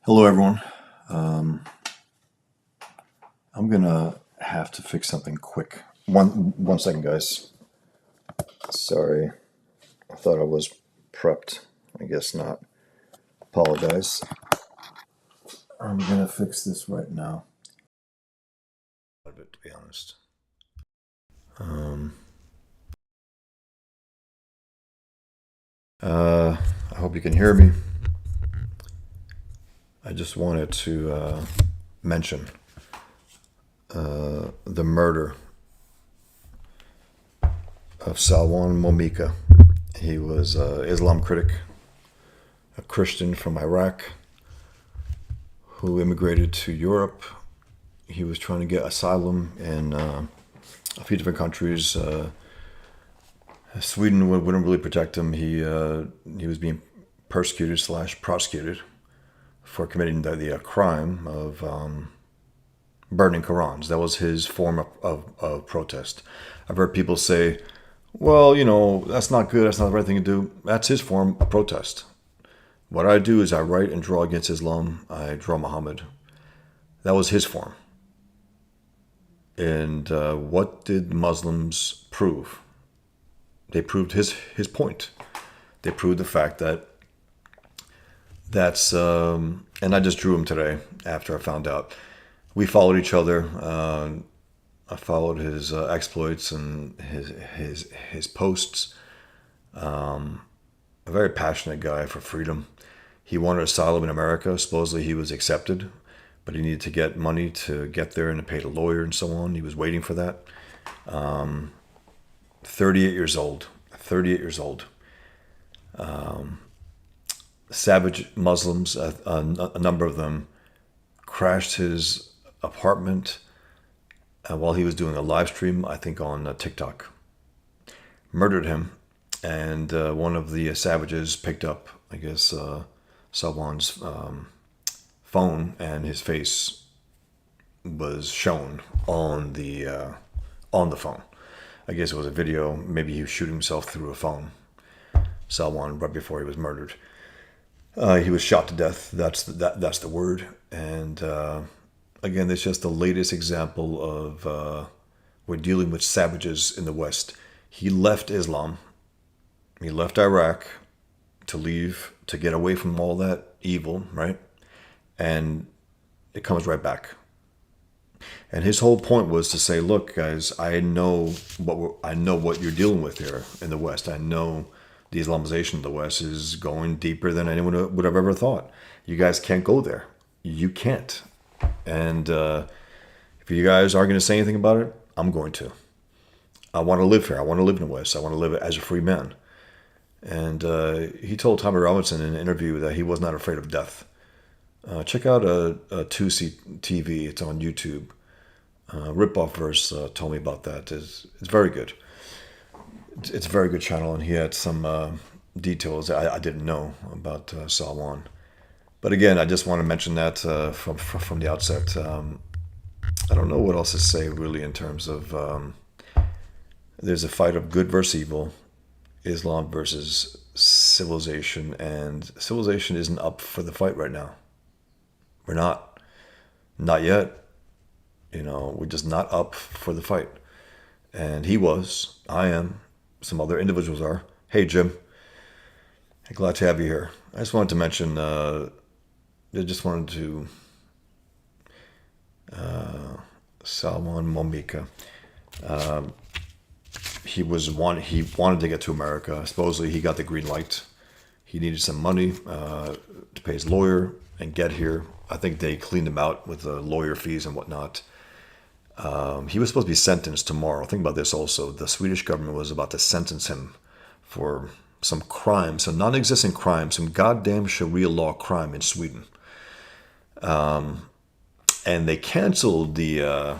Hello, everyone. I'm gonna have to fix something quick. One second, guys. Sorry, I thought I was prepped. I guess not. Apologize. I'm gonna fix this right now. A bit, to be honest. Um, I hope you can hear me. I just wanted to mention the murder of Salwan Momika. He was an Islam critic, a Christian from Iraq who immigrated to Europe. He was trying to get asylum in a few different countries. Sweden wouldn't really protect him. He was being persecuted / prosecuted for committing the crime of burning Qurans. That was his form of protest. I've heard people say, well, that's not good. That's not the right thing to do. That's his form of protest. What I do is I write and draw against Islam. I draw Muhammad. That was his form. And what did Muslims prove? They proved his point. They proved the fact and I just drew him today after I found out. We followed each other. I followed his exploits and his posts. A very passionate guy for freedom. He wanted asylum in America. Supposedly he was accepted, but he needed to get money to get there and to pay the lawyer and so on. He was waiting for that. 38 years old. 38 years old. Savage Muslims, a number of them, crashed his apartment while he was doing a live stream, I think on TikTok. Murdered him, and one of the savages picked up, I guess, Salwan's phone, and his face was shown on the phone. I guess it was a video. Maybe he was shooting himself through a phone. Salwan, right before he was murdered. He was shot to death. That's the word. And again, that's just the latest example of we're dealing with savages in the West. He left Islam. He left Iraq to get away from all that evil, right? And it comes right back. And his whole point was to say, look, guys, I know what you're dealing with here in the West. I know the Islamization of the West is going deeper than anyone would have ever thought. You guys can't go there. You can't. And if you guys aren't going to say anything about it, I'm going to. I want to live here. I want to live in the West. I want to live as a free man. And he told Tommy Robinson in an interview that he was not afraid of death. Check out a 2C TV. It's on YouTube. Ripoff Verse told me about that. It's very good. It's a very good channel, and he had some details I didn't know about Salwan. But again, I just want to mention that from the outset. I don't know what else to say really in terms of there's a fight of good versus evil, Islam versus civilization, and civilization isn't up for the fight right now. We're not yet. We're just not up for the fight. And he was, I am, some other individuals are. Hey, Jim. Hey, glad to have you here. I just wanted to mention, Salwan Momika. He wanted to get to America. Supposedly he got the green light. He needed some money to pay his lawyer and get here. I think they cleaned him out with the lawyer fees and whatnot. He was supposed to be sentenced tomorrow. Think about this also. The Swedish government was about to sentence him for some crime, some non-existent crime, some goddamn Sharia law crime in Sweden. And they canceled the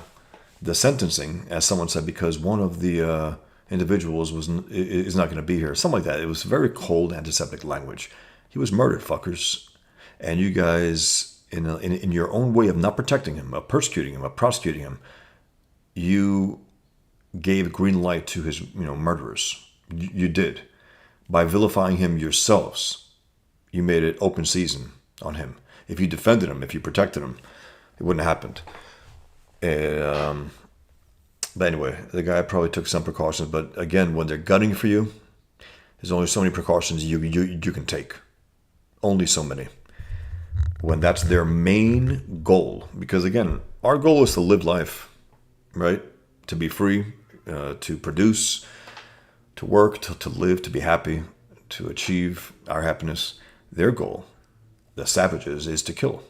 sentencing, as someone said, because one of the individuals is not going to be here. Something like that. It was very cold antiseptic language. He was murdered, fuckers. And you guys, in your own way of not protecting him, of persecuting him, of prosecuting him, you gave green light to his murderers. You did. By vilifying him yourselves, you made it open season. on him. If you defended him, if you protected him, it wouldn't have happened. Um, but anyway, the guy probably took some precautions. But again, when they're gunning for you, there's only so many precautions you can take. Only so many. When that's their main goal. Because again, our goal is to live life, right? To be free, to produce, to work, to live, to be happy, to achieve our happiness. Their goal, the savages, is to kill.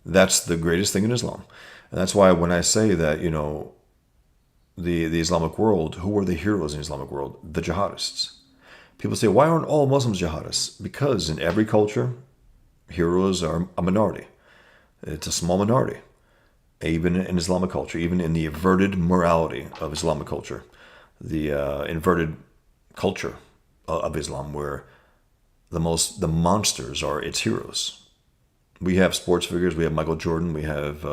That's the greatest thing in Islam. And that's why when I say that, the Islamic world, who were the heroes in the Islamic world? The jihadists. People say, why aren't all Muslims jihadists? Because in every culture, heroes are a minority. It's a small minority. Even in Islamic culture, even in the inverted morality of Islamic culture, the inverted culture of Islam, where the monsters are its heroes. We have sports figures. We have Michael Jordan. We have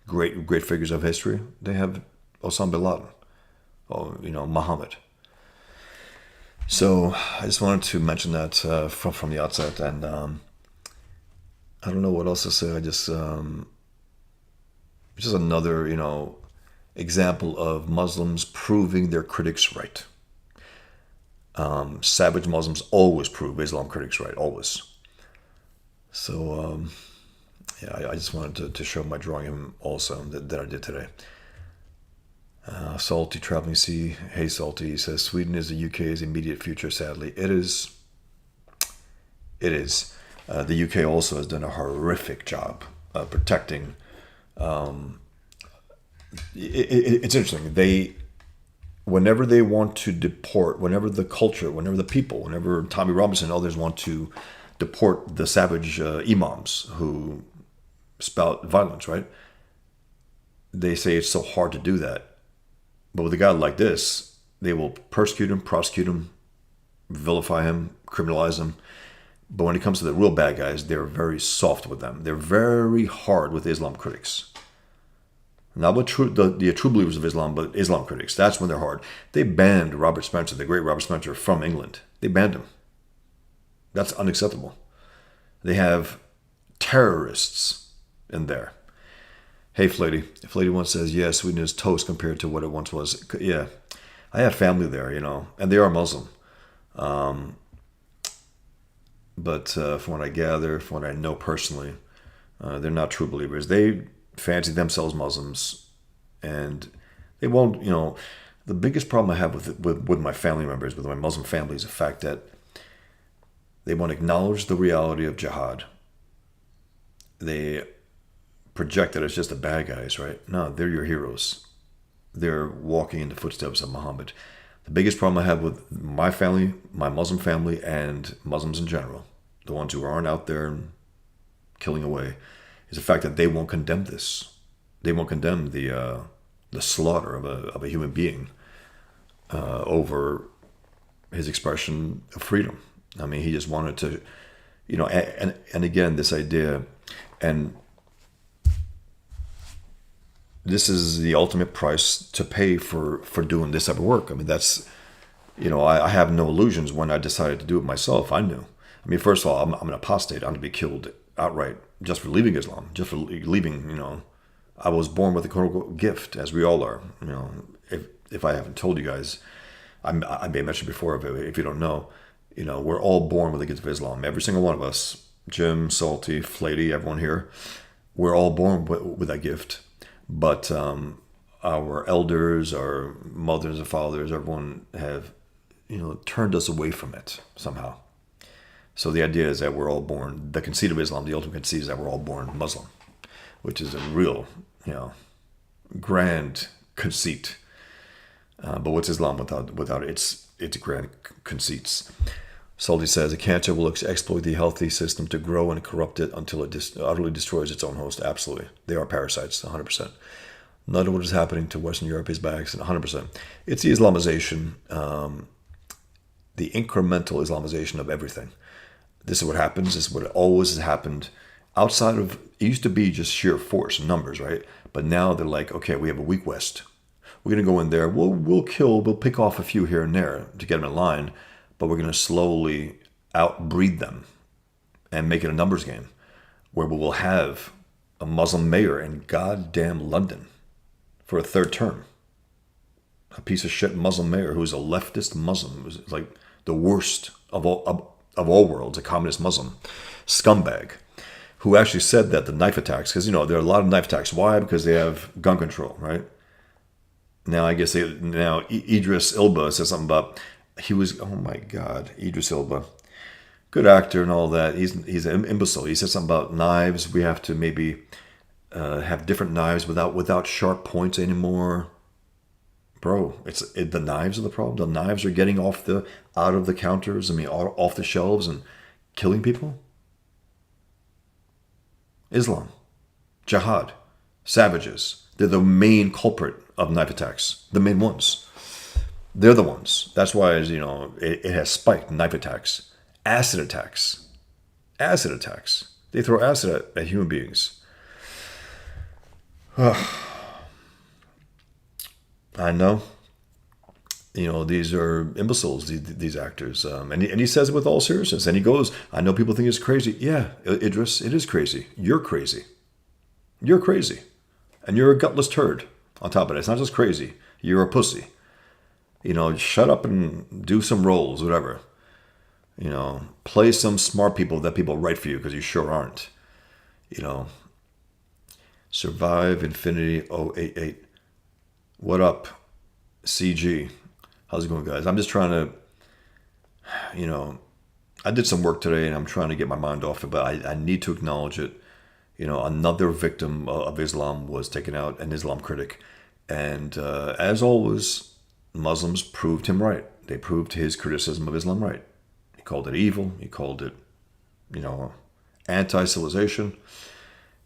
great figures of history. They have Osama bin Laden, Muhammad. So I just wanted to mention that from the outset, and I don't know what else to say. I just just another example of Muslims proving their critics right. Savage Muslims always prove Islam critics right, always. So I just wanted to show my drawing him also that I did today. Salty Traveling Sea. Hey Salty, he says Sweden is the UK's immediate future. Sadly, it is. It is. The UK also has done a horrific job protecting. It's interesting. Whenever they want to deport, whenever the people, whenever Tommy Robinson and others want to deport the savage imams who spout violence, right? They say it's so hard to do that. But with a guy like this, they will persecute him, prosecute him, vilify him, criminalize him. But when it comes to the real bad guys, they're very soft with them. They're very hard with Islam critics. Not with the true believers of Islam, but Islam critics. That's when they're hard. They banned Robert Spencer, the great Robert Spencer from England. They banned him. That's unacceptable. They have terrorists in there. Hey, Flatey. Flatey once says, yeah, Sweden is toast compared to what it once was. Yeah, I have family there, and they are Muslim. But from what I gather, from what I know personally, they're not true believers. They fancy themselves Muslims, and they won't, the biggest problem I have with my family members, with my Muslim family, is the fact that they won't acknowledge the reality of jihad. They project that it's just the bad guys, right? No, they're your heroes. They're walking in the footsteps of Muhammad. The biggest problem I have with my family, my Muslim family, and Muslims in general, the ones who aren't out there killing away, is the fact that they won't condemn this. They won't condemn the slaughter of a human being over his expression of freedom. I mean, he just wanted to, and again, this idea, and this is the ultimate price to pay for doing this type of work. I mean, that's, I have no illusions when I decided to do it myself. I knew. I mean, first of all, I'm an apostate. I'm to be killed outright just for leaving Islam, just for leaving, I was born with a quote-unquote gift, as we all are. If I haven't told you guys, I may have mentioned before, if you don't know, we're all born with the gift of Islam. Every single one of us, Jim, Salty, Flatey, everyone here, we're all born with that gift. But our elders, our mothers and fathers, everyone have, turned us away from it somehow. So the idea is that we're all born, the conceit of Islam, the ultimate conceit is that we're all born Muslim, which is a real, grand conceit. But what's Islam without its grand conceits? Salty says, a cancer will exploit the healthy system to grow and corrupt it until it utterly destroys its own host. Absolutely. They are parasites, 100%. None of what is happening to Western Europe is by accident, 100%. It's the Islamization, the incremental Islamization of everything. This is what happens. This is what always has happened. Outside of, it used to be just sheer force and numbers, right? But now they're like, okay, we have a weak West. We're going to go in there. We'll pick off a few here and there to get them in line, but we're going to slowly outbreed them. and make it a numbers game where we will have a Muslim mayor in goddamn London for a third term. A piece of shit Muslim mayor who's a leftist Muslim, who's like the worst of all worlds, a communist Muslim scumbag, who actually said that the knife attacks, because there are a lot of knife attacks. Why? Because they have gun control, right? Now I guess Idris Elba says something about oh my God, Idris Elba, good actor and all that. He's an imbecile. He said something about knives. We have to maybe have different knives without sharp points anymore. Bro, the knives are the problem. The knives are getting out of the counters. Off the shelves and killing people. Islam, jihad, savages. They're the main culprit of knife attacks. The main ones. They're the ones. That's why it has spiked. Knife attacks, acid attacks. They throw acid at human beings. I know. These are imbeciles, these actors. And he says it with all seriousness. And he goes, I know people think it's crazy. Yeah, Idris, it is crazy. You're crazy. You're crazy. And you're a gutless turd on top of it. It's not just crazy. You're a pussy. Shut up and do some roles, whatever. Play some smart people that people write for you, because you sure aren't. Survive Infinity 088. What up, CG? How's it going, guys? I'm just trying to, I did some work today and I'm trying to get my mind off it, but I need to acknowledge it. Another victim of Islam was taken out, an Islam critic. And as always, Muslims proved him right. They proved his criticism of Islam right. He called it evil. He called it, anti-civilization.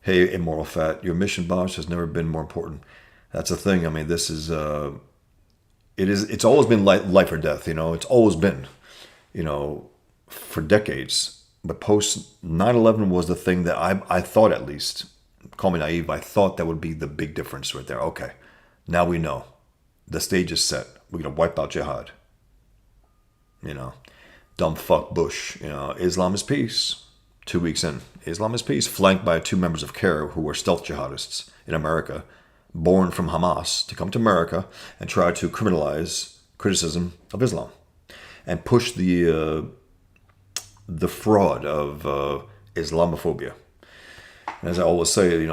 Hey, immoral fat, your mission, boss, has never been more important. That's the thing. This is, it's always been life or death, it's always been, for decades. But post 9/11 was the thing that I thought, at least, call me naive, I thought that would be the big difference right there. Okay, now we know. The stage is set. We're going to wipe out jihad. Dumb fuck Bush. Islam is peace. 2 weeks in. Islam is peace, flanked by 2 members of CARE who were stealth jihadists in America, born from Hamas, to come to America and try to criminalize criticism of Islam and push the fraud of Islamophobia. And as I always say,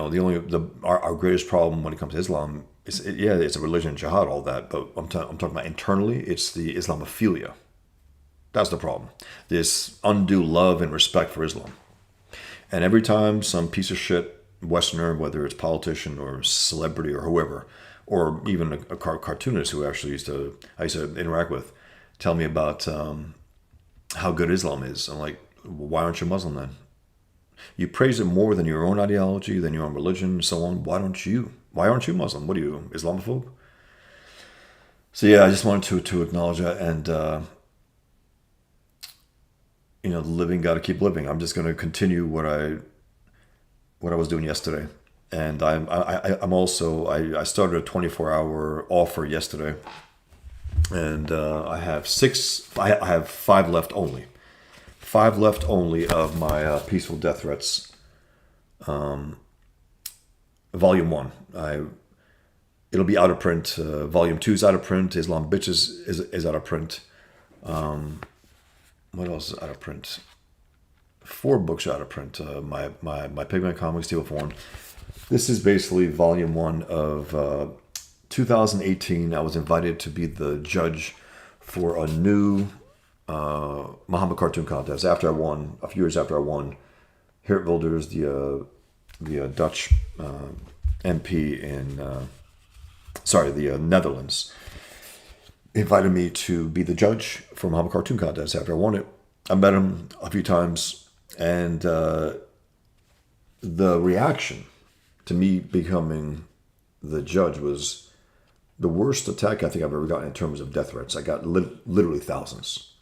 our greatest problem when it comes to Islam is, it's a religion, jihad, all that, but I'm talking about internally, it's the Islamophilia. That's the problem. This undue love and respect for Islam. And every time some piece of shit Westerner, whether it's politician or celebrity or whoever, or even a cartoonist who actually I used to interact with, tell me about how good Islam is. I'm like, why aren't you Muslim then? You praise it more than your own ideology, than your own religion, and so on. Why aren't you Muslim? What are you, Islamophobe? So yeah, I just wanted to acknowledge that, and the living got to keep living. I'm just going to continue what I was doing yesterday, and I'm also I started a 24-hour offer yesterday, and I have 5 left only. 5 left only of my Peaceful Death Threats, Volume 1. It'll be out of print. Volume 2 is out of print. Islam Bitches is out of print. What else is out of print? 4 books are out of print. My Pigment Comics Steel Form. This is basically Volume 1 of 2018. I was invited to be the judge for a new Muhammad cartoon contest a few years after I won. Geert Wilders, the Dutch MP in the Netherlands, invited me to be the judge for Muhammad cartoon contest after I won it. I met him a few times, and the reaction to me becoming the judge was the worst attack I think I've ever gotten in terms of death threats. I got literally thousands.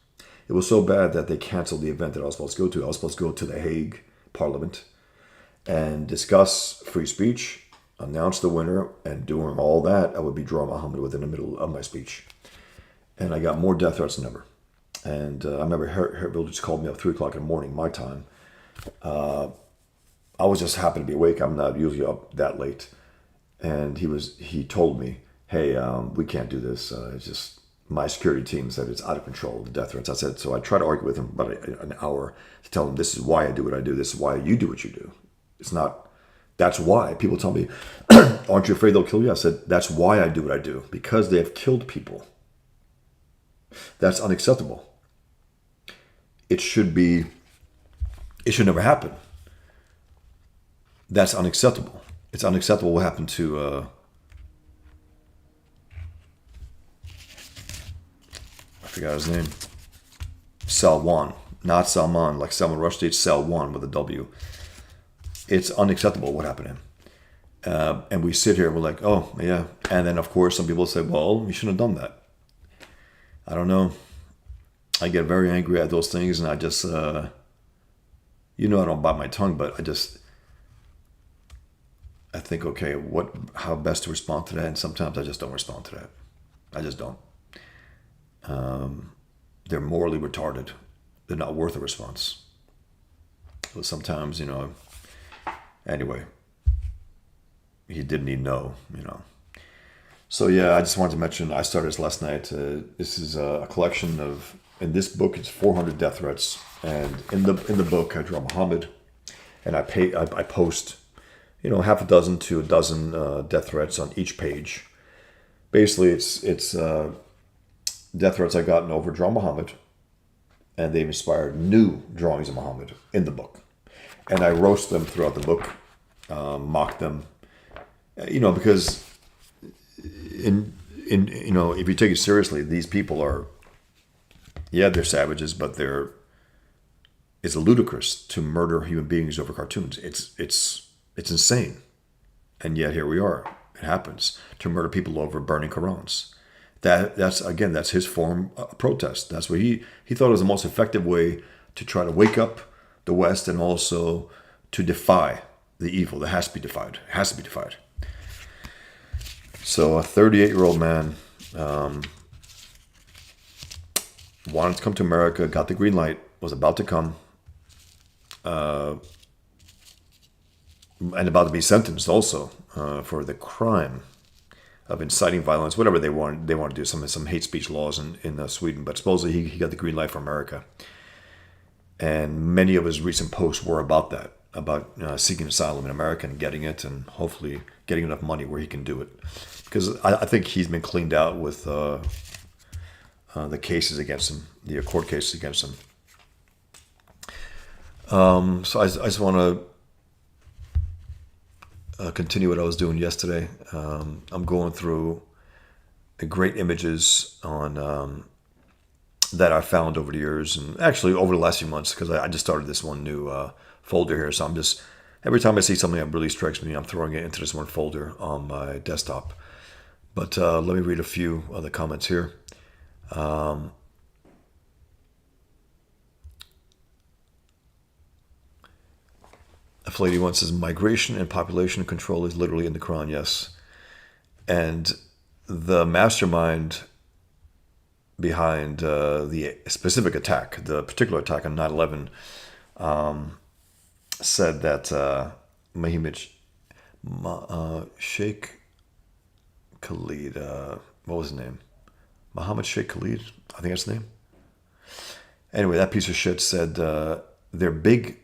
It was so bad that they canceled the event that I was supposed to go to. I was supposed to go to the Hague Parliament and discuss free speech, announce the winner, and doing all that, I would be drawing Muhammad within the middle of my speech. And I got more death threats than ever. And I remember Geert Wilders called me up 3 o'clock in the morning, my time, I was just happy to be awake. I'm not usually up that late. And he told me, hey, we can't do this. It's just my security team said it's out of control, the death threats. I said, so I tried to argue with him about an hour to tell him this is why I do what I do. This is why you do what you do. It's not, that's why. People tell me, aren't you afraid they'll kill you? I said, that's why I do what I do, because they have killed people. That's unacceptable. It should never happen. That's unacceptable. It's unacceptable what happened to, I forgot his name, Salwan, not Salman, like Salman Rushdie, it's Salwan with a W. It's unacceptable what happened to him. And we sit here, we're like, oh, yeah. And then, of course, some people say, well, you shouldn't have done that. I don't know. I get very angry at those things, and I just, I don't bite my tongue, but I think, okay, how best to respond to that? And sometimes I just don't respond to that. I just don't. They're morally retarded. They're not worth a response. But sometimes, anyway, he didn't need know. So yeah, I just wanted to mention, I started this last night. This is a collection of, in this book, it's 400 death threats. And in the book, I draw Muhammad, and I post, half a dozen to a dozen death threats on each page. Basically, it's death threats I gotten over draw Muhammad, and they've inspired new drawings of Muhammad in the book. And I roast them throughout the book, mock them, because if you take it seriously, these people are, they're savages, but it's ludicrous to murder human beings over cartoons. It's insane. And yet here we are. It happens to murder people over burning Qurans. That's his form of protest. That's what he thought was the most effective way to try to wake up the West and also to defy the evil that has to be defied. It has to be defied. So a 38-year-old man wanted to come to America, got the green light, was about to come, and about to be sentenced also for the crime of inciting violence, whatever they want to do, some hate speech laws in Sweden. But supposedly he got the green light for America. And many of his recent posts were about that, about seeking asylum in America and getting it, and hopefully getting enough money where he can do it. Because I think he's been cleaned out with the cases against him, the court cases against him. So I just want to continue what I was doing yesterday. I'm going through the great images on that I found over the years, and actually over the last few months, because I just started this one new folder here. So I'm just, every time I see something that really strikes me, I'm throwing it into this one folder on my desktop. But let me read a few of the comments here. A lady once says, migration and population control is literally in the Quran, yes. And the mastermind behind the specific attack, the particular attack on 9/11, said that Sheikh Khalid, what was his name? Mohammed Sheikh Khalid, I think that's his name. Anyway, that piece of shit said their big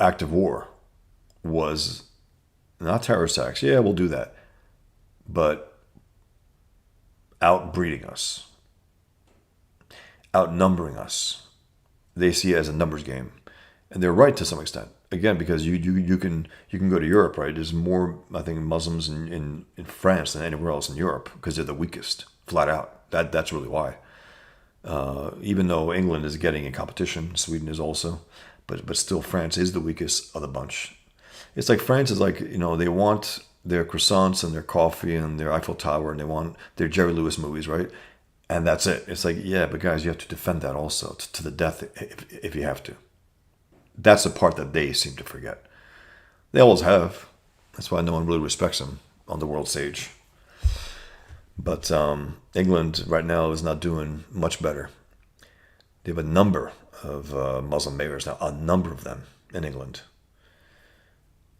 act of war was not terrorist acts. Yeah, we'll do that. But outbreeding us, outnumbering us. They see it as a numbers game. And they're right to some extent. Again, because you can go to Europe, right? There's more, I think, Muslims in France than anywhere else in Europe because they're the weakest, flat out. That's really why. Even though England is getting in competition, Sweden is also, but still France is the weakest of the bunch. It's like France is like, they want their croissants and their coffee and their Eiffel Tower, and they want their Jerry Lewis movies, right? And that's it. It's like, yeah, but guys, you have to defend that also to the death if you have to. That's the part that they seem to forget. They always have. That's why no one really respects them on the world stage. But England right now is not doing much better. They have a number of Muslim mayors now, a number of them in England.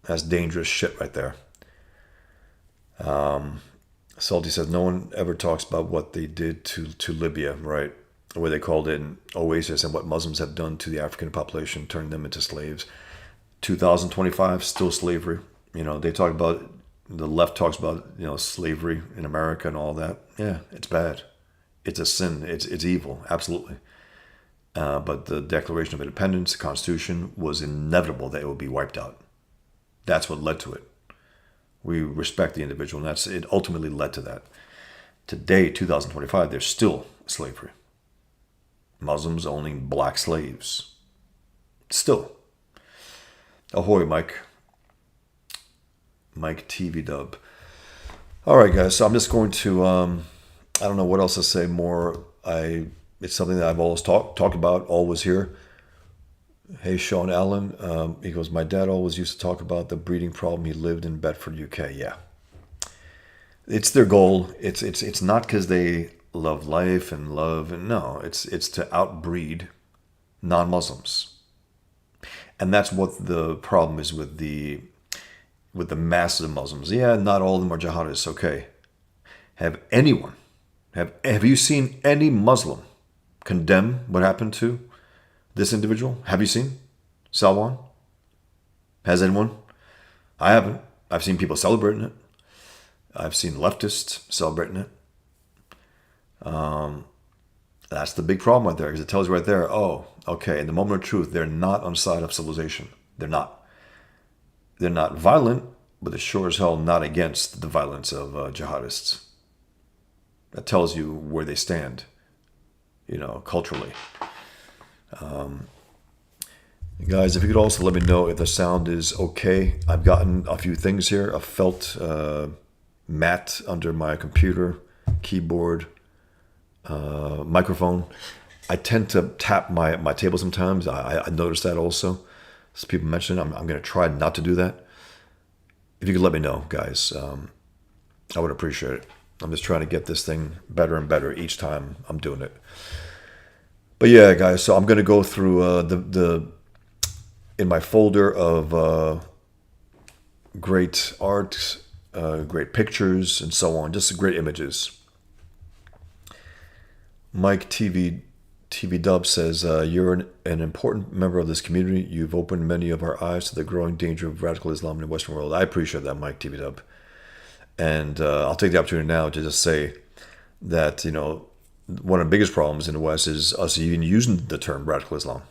That's dangerous shit right there. Salty says no one ever talks about what they did to Libya, right? Where they called it an oasis, and what Muslims have done to the African population, turned them into slaves. 2025, still slavery. They talk about, the left talks about, slavery in America and all that. Yeah, it's bad. It's a sin. It's evil, absolutely. But the Declaration of Independence, the Constitution, was inevitable that it would be wiped out. That's what led to it. We respect the individual, and it ultimately led to that. Today, 2025, there's still slavery. Muslims owning black slaves. Still. Ahoy, Mike. Mike TV Dub. All right, guys. So I'm just going to, I don't know what else to say more. It's something that I've always talked about, always here. Hey, Sean Allen. He goes, my dad always used to talk about the breeding problem. He lived in Bedford, UK. Yeah. It's their goal. It's not because they love life and love. And no, it's to outbreed non-Muslims. And that's what the problem is with the masses of Muslims. Yeah, not all of them are jihadists. Okay. Have you seen any Muslim condemn what happened to this individual? Have you seen Salwan? Has anyone? I haven't. I've seen people celebrating it. I've seen leftists celebrating it. That's the big problem right there, because it tells you right there, oh, okay, in the moment of truth, they're not on the side of civilization. They're not. They're not violent, but they're sure as hell not against the violence of jihadists. That tells you where they stand, culturally. Guys, if you could also let me know if the sound is okay. I've gotten a few things here. A felt mat under my computer, keyboard, microphone. I tend to tap my table sometimes. I notice that also. As people mention, I'm going to try not to do that. If you could let me know, guys, I would appreciate it. I'm just trying to get this thing better and better each time I'm doing it. But yeah, guys, so I'm going to go through in my folder of great art, great pictures, and so on, just great images. Mike TV Dub says, you're an important member of this community. You've opened many of our eyes to the growing danger of radical Islam in the Western world. I appreciate that, Mike TV Dub. And I'll take the opportunity now to just say that, one of the biggest problems in the West is us even using the term radical Islam.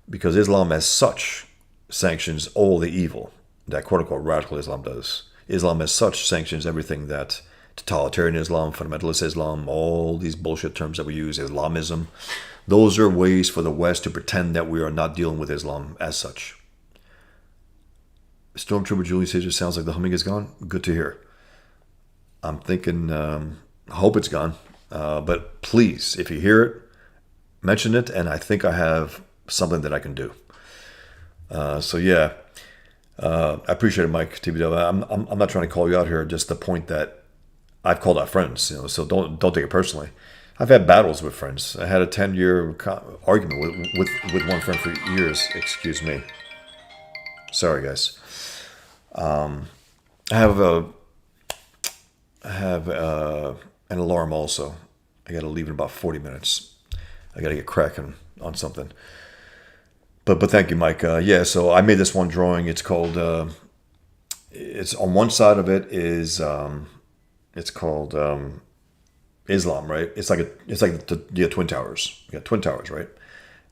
Because Islam as such sanctions all the evil that quote-unquote radical Islam does. Islam as such sanctions everything that totalitarian Islam, fundamentalist Islam, all these bullshit terms that we use, Islamism, those are ways for the West to pretend that we are not dealing with Islam as such. Stormtrooper Julie says it sounds like the humming is gone. Good to hear. I'm thinking, I hope it's gone. But please, if you hear it, mention it, and I think I have something that I can do. So yeah, I appreciate it, Mike TBW. I'm not trying to call you out here. Just the point that I've called out friends, so don't take it personally. I've had battles with friends. I had a 10-year argument with one friend for years. Excuse me. Sorry, guys. I have an alarm also. I got to leave in about 40 minutes. I got to get cracking on something. But thank you, Mike. Yeah, so I made this one drawing. It's called. It's on one side of it is. It's called Islam, right? It's like the Twin Towers. You got Twin Towers, right?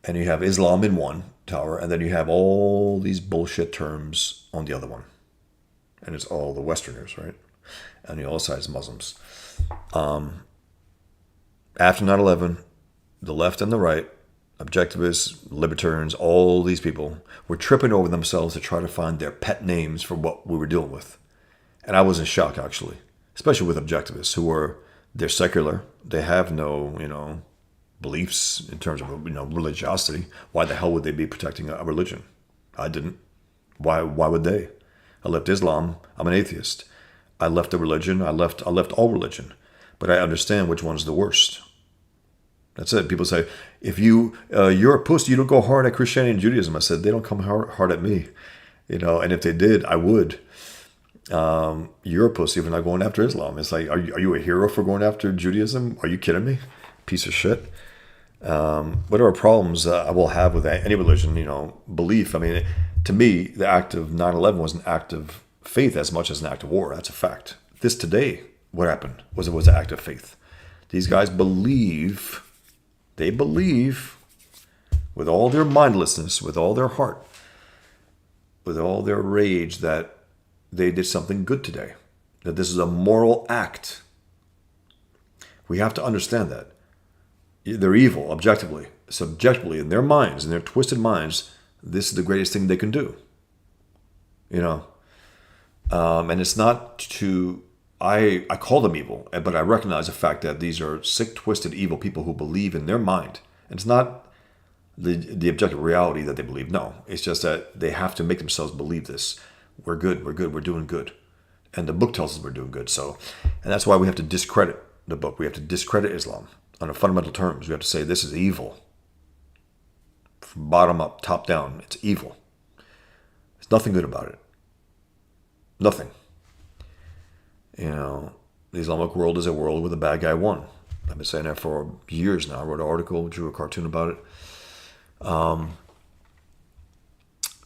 And you have Islam in one tower, and then you have all these bullshit terms on the other one. And it's all the Westerners, right? And the other side is Muslims. After 9/11, the left and the right, objectivists, libertarians, all these people were tripping over themselves to try to find their pet names for what we were dealing with. And I was in shock, actually, especially with objectivists they're secular. They have no, beliefs in terms of, religiosity. Why the hell would they be protecting a religion? I didn't. Why would they? I left Islam. I'm an atheist. I left the religion. I left all religion. But I understand which one's the worst. That's it. People say, if you're a pussy, you don't go hard at Christianity and Judaism. I said, they don't come hard at me. And if they did, I would. You're a pussy for not going after Islam. It's like, are you a hero for going after Judaism? Are you kidding me? Piece of shit. Whatever problems I will have with any religion, belief. I mean, to me, the act of 9/11 was an act of faith as much as an act of war. That's a fact. This today, what happened was an act of faith. These guys believe, they believe with all their mindlessness, with all their heart, with all their rage that they did something good today, that this is a moral act. We have to understand that. They're evil, objectively. Subjectively, in their minds, in their twisted minds, this is the greatest thing they can do. And it's not to, I call them evil, but I recognize the fact that these are sick, twisted, evil people who believe in their mind. And it's not the objective reality that they believe. No, it's just that they have to make themselves believe this. We're good, we're doing good. And the book tells us we're doing good. And that's why we have to discredit the book. We have to discredit Islam on a fundamental terms. We have to say this is evil. From bottom up, top down, it's evil. There's nothing good about it. Nothing. The Islamic world is a world where the bad guy won. I've been saying that for years now. I wrote an article, drew a cartoon about it.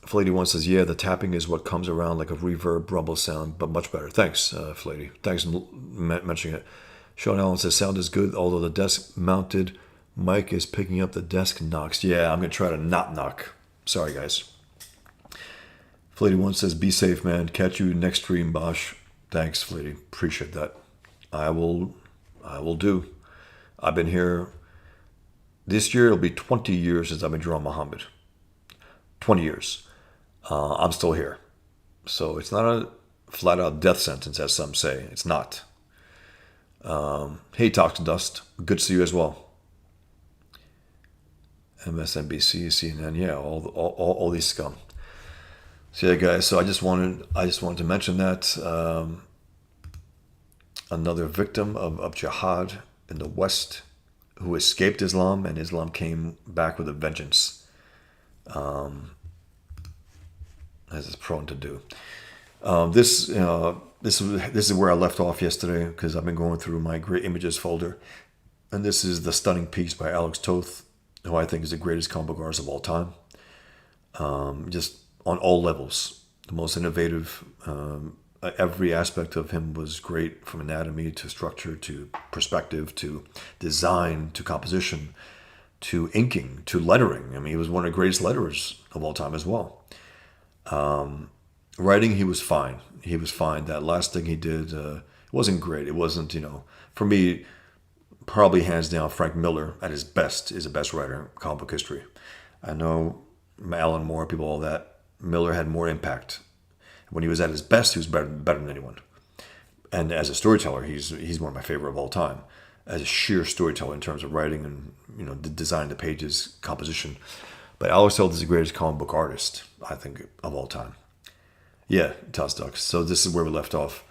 Flady one says, yeah, the tapping is what comes around like a reverb rumble sound, but much better. Thanks, Flady. Thanks for mentioning it. Sean Allen says, sound is good, although the desk-mounted mic is picking up the desk knocks. Yeah, I'm going to try to not knock. Sorry, guys. Flady one says, be safe, man. Catch you next stream, Bosch. Thanks, Flady. Appreciate that. I will do. I've been here. This year, it'll be 20 years since I've been drawing Muhammad. 20 years. I'm still here. So it's not a flat-out death sentence, as some say. It's not. Hey, Talks to Dust. Good to see you as well. MSNBC, CNN, yeah, all these scum. So yeah, guys. So I just wanted to mention that another victim of jihad in the West who escaped Islam, and Islam came back with a vengeance, as it's prone to do. This is where I left off yesterday, because I've been going through my great images folder, and this is the stunning piece by Alex Toth, who I think is the greatest comic book artist of all time. Just on all levels, the most innovative. Every aspect of him was great, from anatomy to structure to perspective to design to composition to inking to lettering. I mean, he was one of the greatest letterers of all time as well. Writing, he was fine. He was fine. That last thing he did wasn't great. It wasn't, for me, probably hands down, Frank Miller at his best is the best writer in comic book history. I know Alan Moore, people, all that. Miller had more impact. When he was at his best, he was better than anyone. And as a storyteller, he's one of my favorite of all time. As a sheer storyteller in terms of writing and the design, the pages, composition. But Alex Toth is the greatest comic book artist, I think, of all time. Yeah, Toss Ducks. So this is where we left off,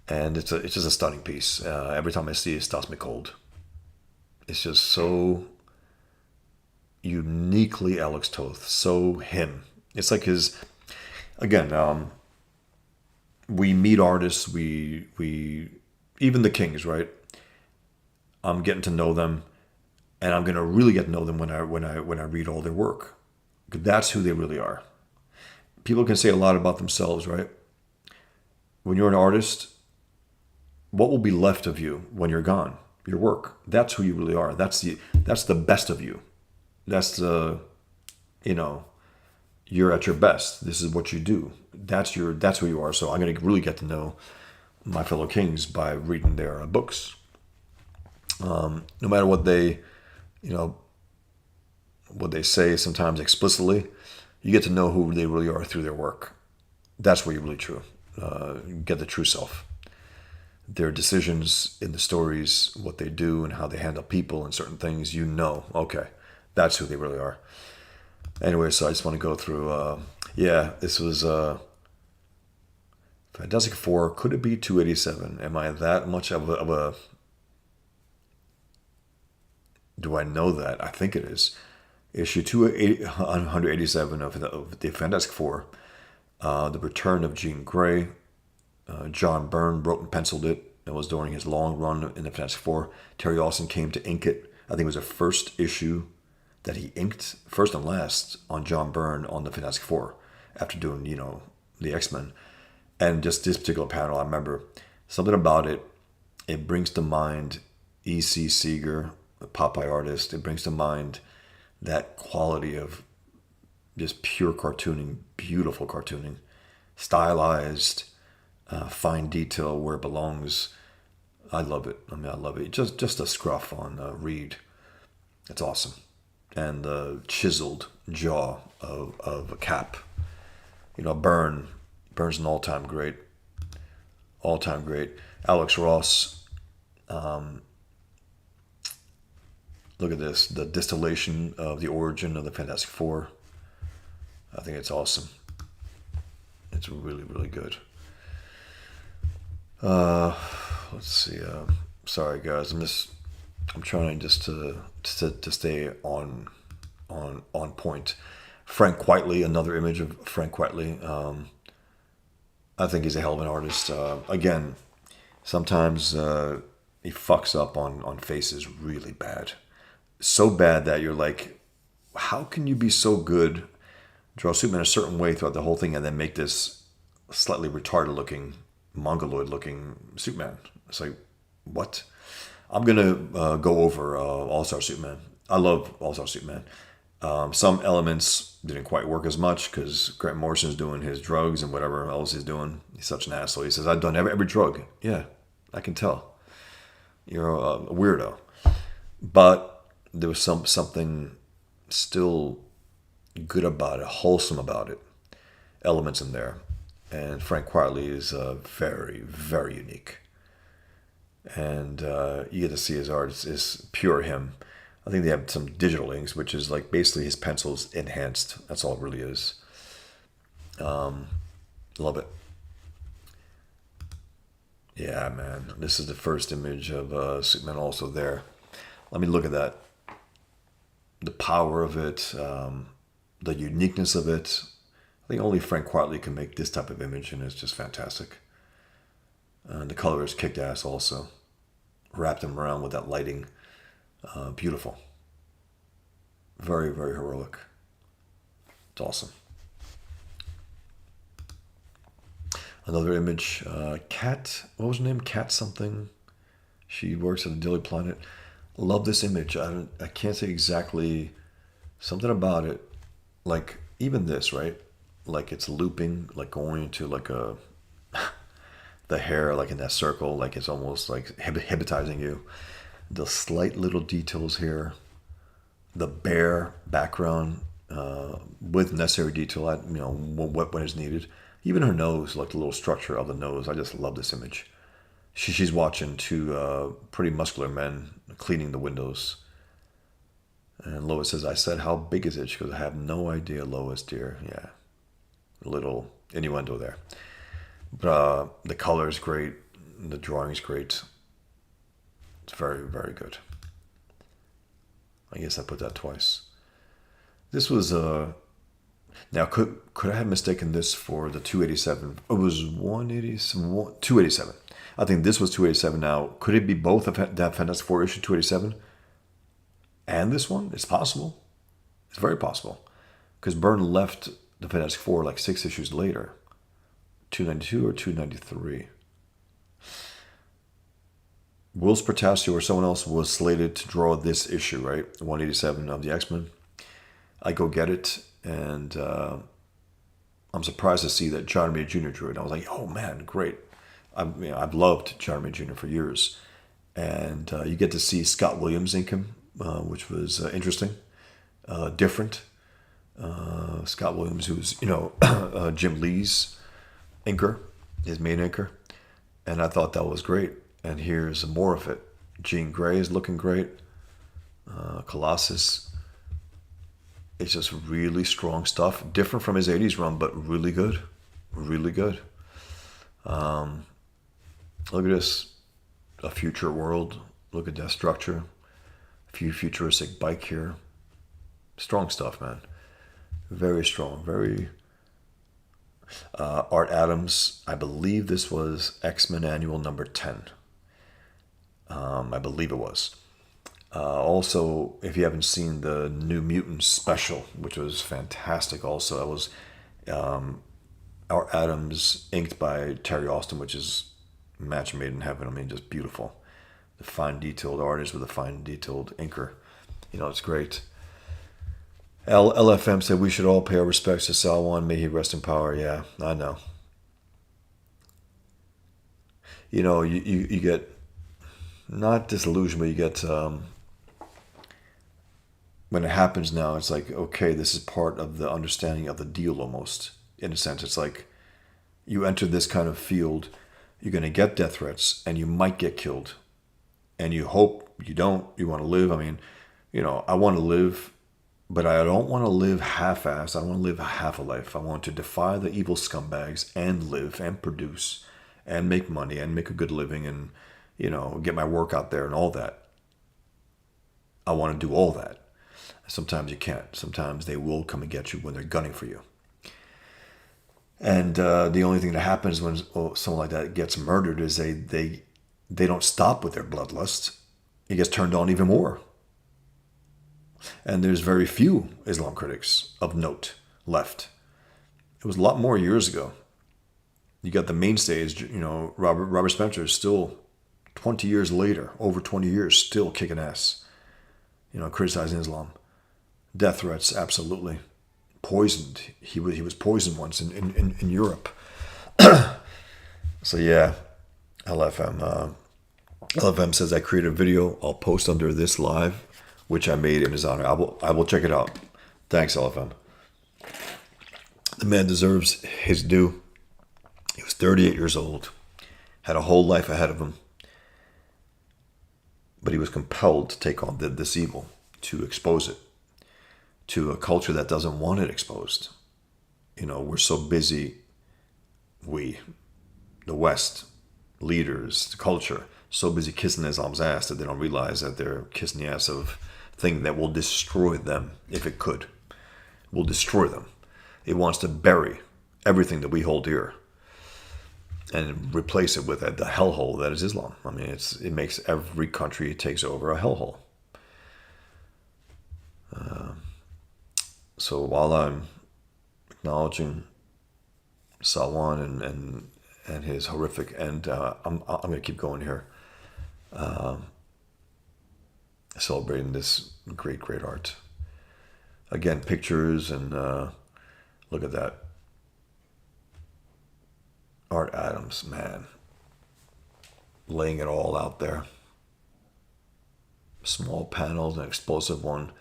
and it's just a stunning piece. Every time I see it, it stops me cold. It's just so uniquely Alex Toth, so him. It's like his, again. We meet artists. We even the Kings, right? I'm getting to know them, and I'm gonna really get to know them when I read all their work. That's who they really are. People can say a lot about themselves, right? When you're an artist, what will be left of you when you're gone? Your work. That's who you really are. That's the best of you. That's the, you're at your best. This is what you do. That's who you are. So I'm going to really get to know my fellow Kings by reading their books. No matter what they, what they say sometimes explicitly, you get to know who they really are through their work. That's where you're really true. Get the true self. Their decisions in the stories, what they do and how they handle people and certain things, okay, that's who they really are. Anyway, so I just want to go through, this was Fantastic Four. Could it be 287? Am I that much of a Do I know that? I think it is. Issue 287 of the Fantastic Four. The Return of Jean Grey. John Byrne wrote and penciled it. It was during his long run in the Fantastic Four. Terry Austin came to ink it. I think it was the first issue that he inked, first and last, on John Byrne on the Fantastic Four, after doing, the X-Men. And just this particular panel, I remember something about it. It brings to mind E.C. Seeger, the Popeye artist. It brings to mind that quality of just pure cartooning, beautiful cartooning, stylized, fine detail where it belongs. I love it. I love it. Just a scruff on Reed. It's awesome. And the chiseled jaw of a Cap. Byrne's an all-time great. All-time great. Alex Ross. Look at this. The distillation of the origin of the Fantastic Four. I think it's awesome. It's really, really good. Let's see. Sorry, guys. I'm trying just to stay on point. Frank Quitely, another image of Frank Quitely. I think he's a hell of an artist. Again, sometimes he fucks up on faces really bad. So bad that you're like, how can you be so good, draw Superman a certain way throughout the whole thing, and then make this slightly retarded looking, mongoloid looking Superman? It's like, what? I'm going to go over All-Star Superman. I love All-Star Superman. Some elements didn't quite work as much because Grant Morrison's doing his drugs and whatever else he's doing. He's such an asshole. He says, I've done every drug. Yeah, I can tell. You're a weirdo. But there was something still good about it, wholesome about it. Elements in there. And Frank Quitely is very, very unique. And you get to see his art is pure him. I think they have some digital inks, which is like basically his pencils enhanced. That's all it really is. Love it. Yeah, man. This is the first image of Superman also there. Let me look at that. The power of it, the uniqueness of it. I think only Frank Quitely can make this type of image, and it's just fantastic. And the color is kicked ass also. Wrapped him around with that lighting. Beautiful. Very, very heroic. It's awesome. Another image. Cat, what was her name? Cat something. She works at the Daily Planet. Love this image. I can't say exactly. Something about it. Like, even this, right? Like it's looping, like going into like a... the hair, like in that circle, like it's almost like hypnotizing you. The slight little details here, the bare background with necessary detail, when is needed. Even her nose, like the little structure of the nose. I just love this image. She's watching two pretty muscular men cleaning the windows. And Lois says, I said, how big is it? She goes, I have no idea, Lois, dear. Yeah, a little innuendo there. But the color is great. The drawing is great. It's very, very good. I guess I put that twice. This was now could I have mistaken this for the 287? It was 187, 287. I think this was 287. Now, could it be both of that Fantastic Four issue 287 and this one? It's possible. It's very possible because Byrne left the Fantastic Four like 6 issues later. 292 or 293. Whilce Protasio or someone else was slated to draw this issue, right? 187 of the X-Men. I go get it, and I'm surprised to see that John Romita Jr. drew it. I was like, oh man, great. I've loved John Romita Jr. for years. And you get to see Scott Williams ink him, which was interesting, different. Scott Williams, who was, Jim Lee's inker, his main inker, and I thought that was great. And here's more of it. Jean Grey is looking great. Colossus. It's just really strong stuff, different from his 80s run, but really good, really good. Look at this, a future world. Look at that structure. A few futuristic bike here. Strong stuff, man. Very strong. Very. Art Adams, I believe this was X-Men Annual number 10. I believe it was. Also, if you haven't seen the New Mutants special, which was fantastic also, that was Art Adams inked by Terry Austin, which is match made in heaven. I mean, just beautiful. The fine detailed artist with a fine detailed inker. It's great. LFM said we should all pay our respects to Salwan. May he rest in power. Yeah, I know. You get not disillusioned, but you get when it happens now, it's like, okay, this is part of the understanding of the deal almost. In a sense, it's like you enter this kind of field, you're going to get death threats and you might get killed. And you hope you don't. You want to live. I mean, I want to live, but I don't want to live half-assed. I don't want to live half a life. I want to defy the evil scumbags and live and produce and make money and make a good living and, get my work out there and all that. I want to do all that. Sometimes you can't. Sometimes they will come and get you when they're gunning for you. And the only thing that happens when someone like that gets murdered is they don't stop with their bloodlust. It gets turned on even more. And there's very few Islam critics of note left. It was a lot more years ago. You got the mainstays, Robert Spencer is still 20 years later, over 20 years, still kicking ass, criticizing Islam. Death threats, absolutely. Poisoned. He was poisoned once in Europe. So yeah, LFM. LFM says I created a video. I'll post under this live, which I made in his honor. I will check it out. Thanks, LFM. The man deserves his due. He was 38 years old, had a whole life ahead of him, but he was compelled to take on this evil, to expose it to a culture that doesn't want it exposed. We're so busy, the West, leaders, the culture, so busy kissing Islam's ass that they don't realize that they're kissing the ass of a thing that will destroy them if it could. It will destroy them. It wants to bury everything that we hold dear and replace it with the hellhole that is Islam. I mean, it makes every country it takes over a hellhole. So while I'm acknowledging Salwan and his horrific end, I'm going to keep going here. Celebrating this great art. Again, pictures and look at that. Art Adams, man. Laying it all out there. Small panels, an explosive one.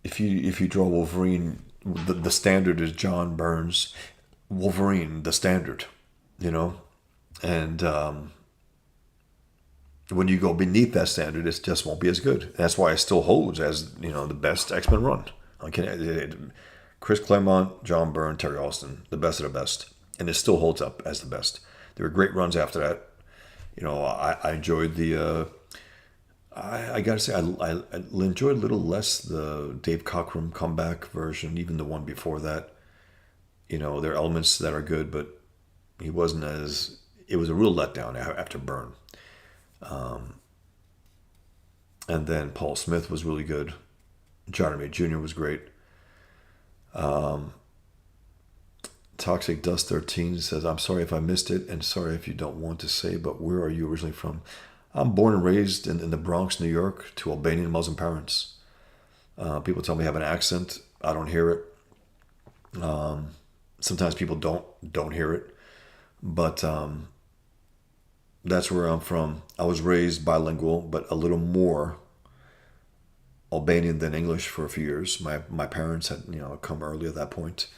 If you draw Wolverine, the standard is John Burns. Wolverine, the standard, and when you go beneath that standard, it just won't be as good. And that's why it still holds as the best X-Men run. Chris Claremont, John Byrne, Terry Austin, the best of the best, and it still holds up as the best. There were great runs after that. I enjoyed the. I gotta say, I enjoyed a little less the Dave Cockrum comeback version, even the one before that. There are elements that are good, but he wasn't as. It was a real letdown after Byrne. And then Paul Smith was really good. John Romita Jr. was great. Toxic Dust 13 says, I'm sorry if I missed it, and sorry if you don't want to say, but where are you originally from? I'm born and raised in the Bronx, New York, to Albanian Muslim parents. People tell me I have an accent. I don't hear it. Sometimes people don't hear it. But that's where I'm from. I was raised bilingual, but a little more Albanian than English for a few years. My parents had come early at that point.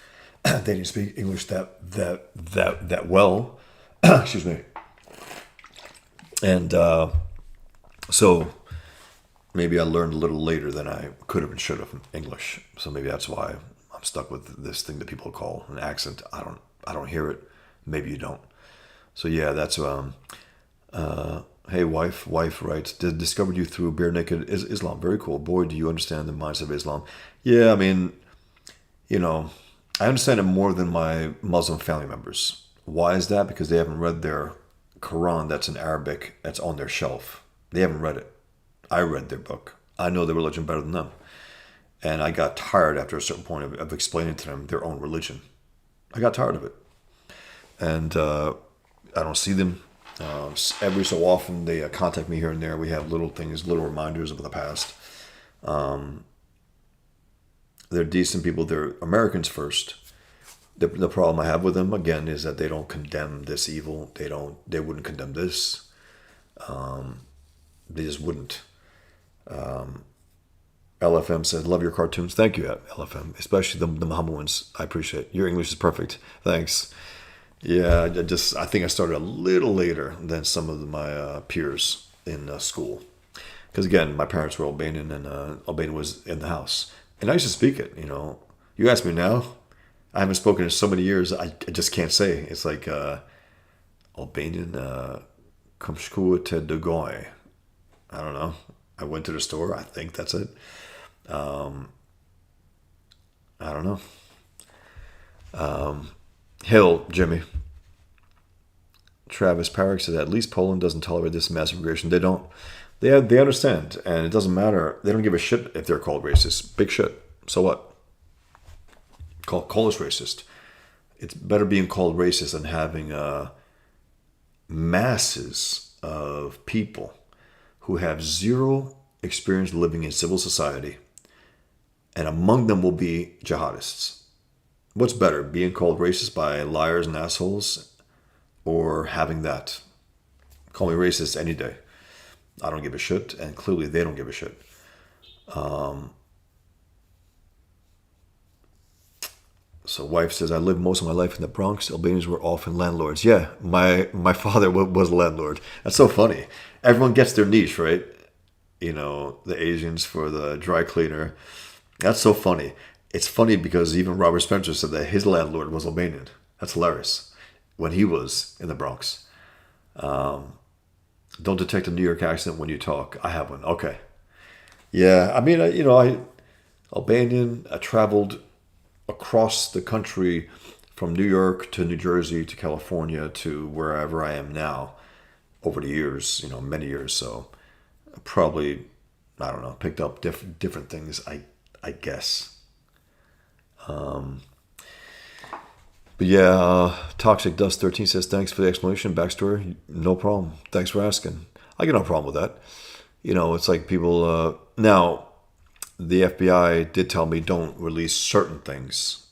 They didn't speak English that well. Excuse me. And so maybe I learned a little later than I could have and should have English. So maybe that's why I'm stuck with this thing that people call an accent. I don't hear it. Maybe you don't. So yeah, that's Hey, wife writes, discovered you through bare naked Islam. Very cool. Boy, do you understand the mindset of Islam. Yeah, I mean, you know, I understand it more than my Muslim family members. Why is that? Because they haven't read their Quran that's in Arabic, that's on their shelf. They haven't read it. I read their book. I know their religion better than them. And I got tired after a certain point of explaining to them their own religion. I got tired of it. And I don't see them. Every so often they contact me here and there. We have little things, little reminders of the past. They're decent people. They're Americans first. The problem I have with them again is that they don't condemn this evil. They wouldn't condemn this. They just wouldn't. LFM says, love your cartoons. Thank you, LFM, especially the Muhammad ones. I appreciate it. Your English is perfect. Thanks. Yeah, I think I started a little later than some of my peers in school. Because again, my parents were Albanian and Albanian was in the house. And I used to speak it, you know. You ask me now, I haven't spoken in so many years, I just can't say. It's like Albanian, kom shkua te dëgoj. I don't know. I went to the store. I think that's it. I don't know. Hill, Jimmy. Travis Parrick said, at least Poland doesn't tolerate this massive aggression. They don't. They understand, and it doesn't matter. They don't give a shit if they're called racist. Big shit. So what? Call us racist. It's better being called racist than having masses of people who have zero experience living in civil society, and among them will be jihadists. What's better, being called racist by liars and assholes, or having that? Call me racist any day. I don't give a shit, and clearly they don't give a shit. So wife says, I lived most of my life in the Bronx. Albanians were often landlords. Yeah, my father was a landlord. That's so funny. Everyone gets their niche, right? You know, the Asians for the dry cleaner. That's so funny. It's funny because even Robert Spencer said that his landlord was Albanian. That's hilarious. When he was in the Bronx. Don't detect a New York accent when you talk. I have one. Okay. Yeah, I mean, Albanian. I traveled across the country from New York to New Jersey to California to wherever I am now over the years, many years. So probably, I don't know, picked up different things, I guess. But yeah, Toxic Dust 13 says, thanks for the explanation, backstory. No problem. Thanks for asking. I get no problem with that. It's like people, now, the FBI did tell me don't release certain things.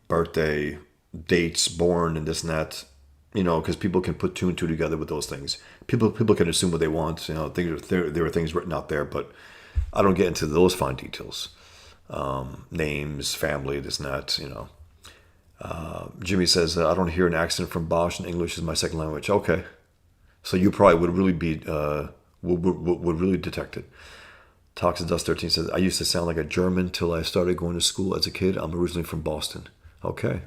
Birthday, dates, born, and this and that. Because people can put two and two together with those things. People can assume what they want. There are things written out there, but I don't get into those fine details. Names, family, this and that, Jimmy says, I don't hear an accent from Bosch, and English is my second language. Okay. So you probably would really be, would really detect it. Toxic Dust 13 says, I used to sound like a German till I started going to school as a kid. I'm originally from Boston. Okay.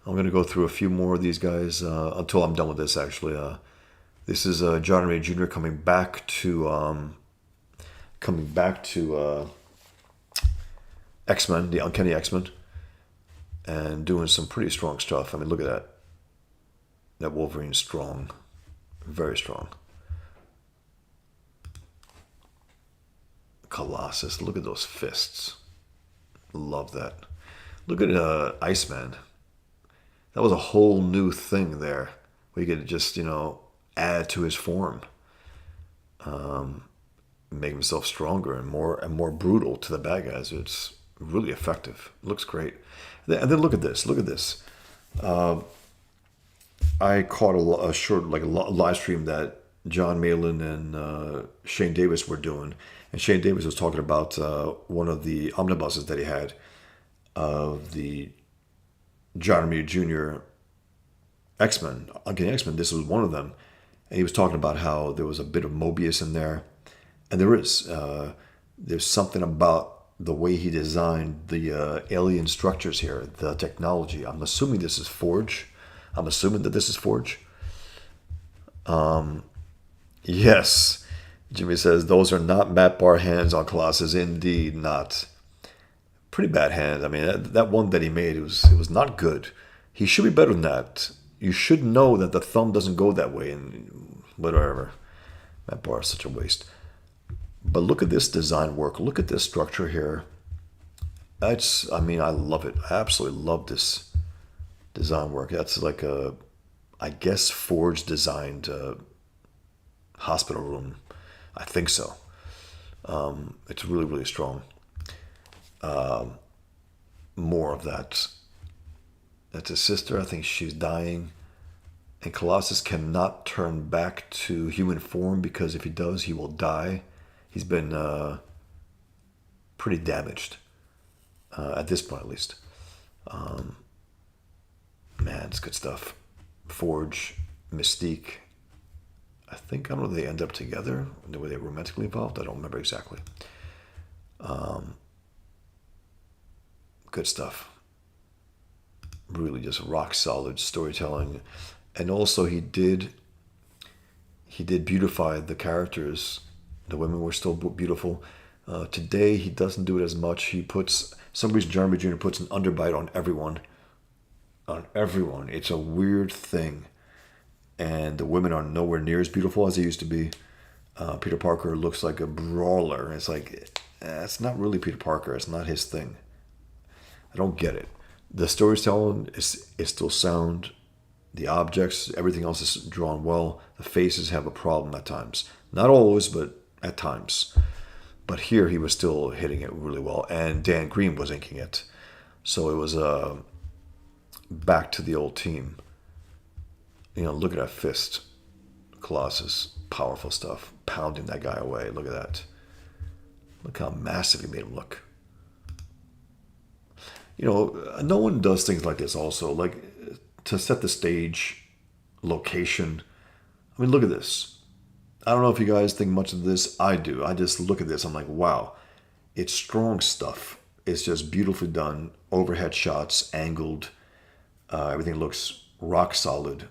I'm going to go through a few more of these guys until I'm done with this, actually. This is John Ray Jr. coming back to X-Men, the Uncanny X-Men, and doing some pretty strong stuff. I mean, look at that. That Wolverine's strong. Very strong. Colossus. Look at those fists. Love that. Look at Iceman. That was a whole new thing there. Where you could just, add to his form. Make himself stronger and more brutal to the bad guys. It's really effective. It looks great. And then look at this. Look at this. I caught a short, like a live stream that John Malin and Shane Davis were doing. And Shane Davis was talking about one of the omnibuses that he had of the John Romita Jr. X-Men. Again, X-Men, this was one of them. And he was talking about how there was a bit of Mobius in there. And there is. There's something about the way he designed the alien structures here, the technology. I'm assuming this is Forge. I'm assuming that this is Forge. Yes. Jimmy says, those are not Matt Barr hands on Colossus. Indeed not. Pretty bad hands. I mean, that one that he made, it was not good. He should be better than that. You should know that the thumb doesn't go that way and whatever. Matt Barr is such a waste. But look at this design work. Look at this structure here. I mean, I love it. I absolutely love this design work. That's like a, I guess, Forge designed hospital room. I think so. It's really, really strong. More of that. That's his sister. I think she's dying. And Colossus cannot turn back to human form because if he does, he will die. He's been pretty damaged, at this point at least. Man, it's good stuff. Forge, Mystique. I don't know if they end up together. Were they romantically involved? I don't remember exactly. Good stuff. Really just rock solid storytelling. And also he did beautify the characters. The women were still beautiful. Today he doesn't do it as much. He puts, some reason Jeremy Jr. puts an underbite on everyone. On everyone. It's a weird thing. And the women are nowhere near as beautiful as they used to be. Peter Parker looks like a brawler. It's like, it's not really Peter Parker. It's not his thing. I don't get it. The storytelling is still sound. The objects, everything else is drawn well. The faces have a problem at times. Not always, but at times. But here he was still hitting it really well. And Dan Green was inking it. So it was back to the old team. You know, look at that fist. Colossus. Powerful stuff. Pounding that guy away. Look at that. Look how massive he made him look. You know, no one does things like this also. Like, to set the stage, location. I mean, look at this. I don't know if you guys think much of this. I do. I just look at this. I'm like, wow. It's strong stuff. It's just beautifully done. Overhead shots, angled. Everything looks rock solid.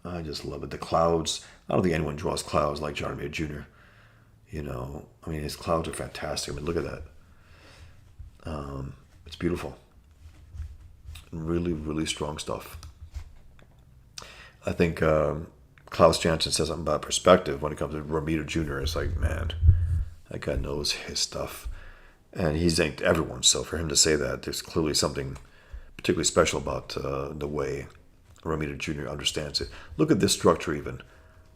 I just love it. The clouds. I don't think anyone draws clouds like Johnny Mayer Jr. You know, I mean, his clouds are fantastic. I mean, look at that. It's beautiful. Really, really strong stuff. I think Klaus Janson says something about perspective when it comes to Romita Jr. It's like, man, that guy knows his stuff. And he's inked everyone. So for him to say that, there's clearly something particularly special about the way Romita Jr. understands it. Look at this structure even.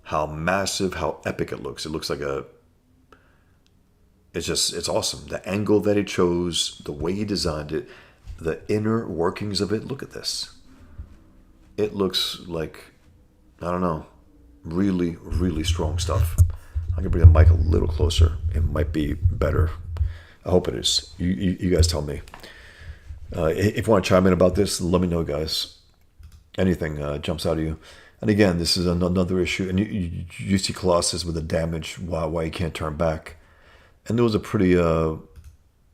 How massive, how epic it looks. It looks like it's awesome. The angle that he chose, the way he designed it, the inner workings of it. Look at this. It looks like, I don't know, really, really strong stuff. I'm going to bring the mic a little closer. It might be better. I hope it is. You guys tell me. If you want to chime in about this, let me know, guys. Anything jumps out of you. And again, this is another issue. And you see Colossus with the damage, why he can't turn back. And there was a pretty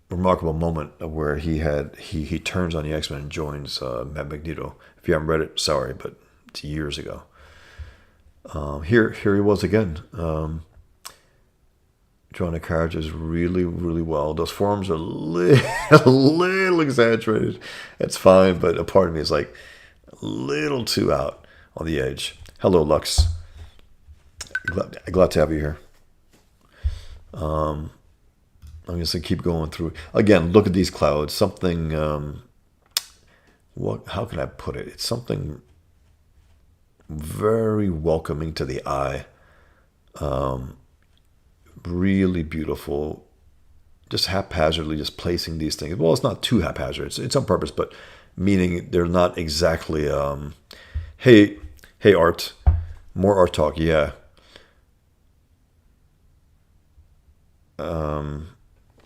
remarkable moment where he turns on the X-Men and joins Matt Magneto. If you haven't read it, sorry, but it's years ago. Here he was again, drawing the characters really, really well. Those forms are a little exaggerated. It's fine, but a part of me is like a little too out on the edge. Hello, Lux. Glad to have you here. I'm just going to keep going through. Again, look at these clouds. Something, how can I put it? It's something very welcoming to the eye. Really beautiful. Just haphazardly just placing these things. Well, it's not too haphazard. It's on purpose, but meaning they're not exactly, hey, art. More art talk, yeah.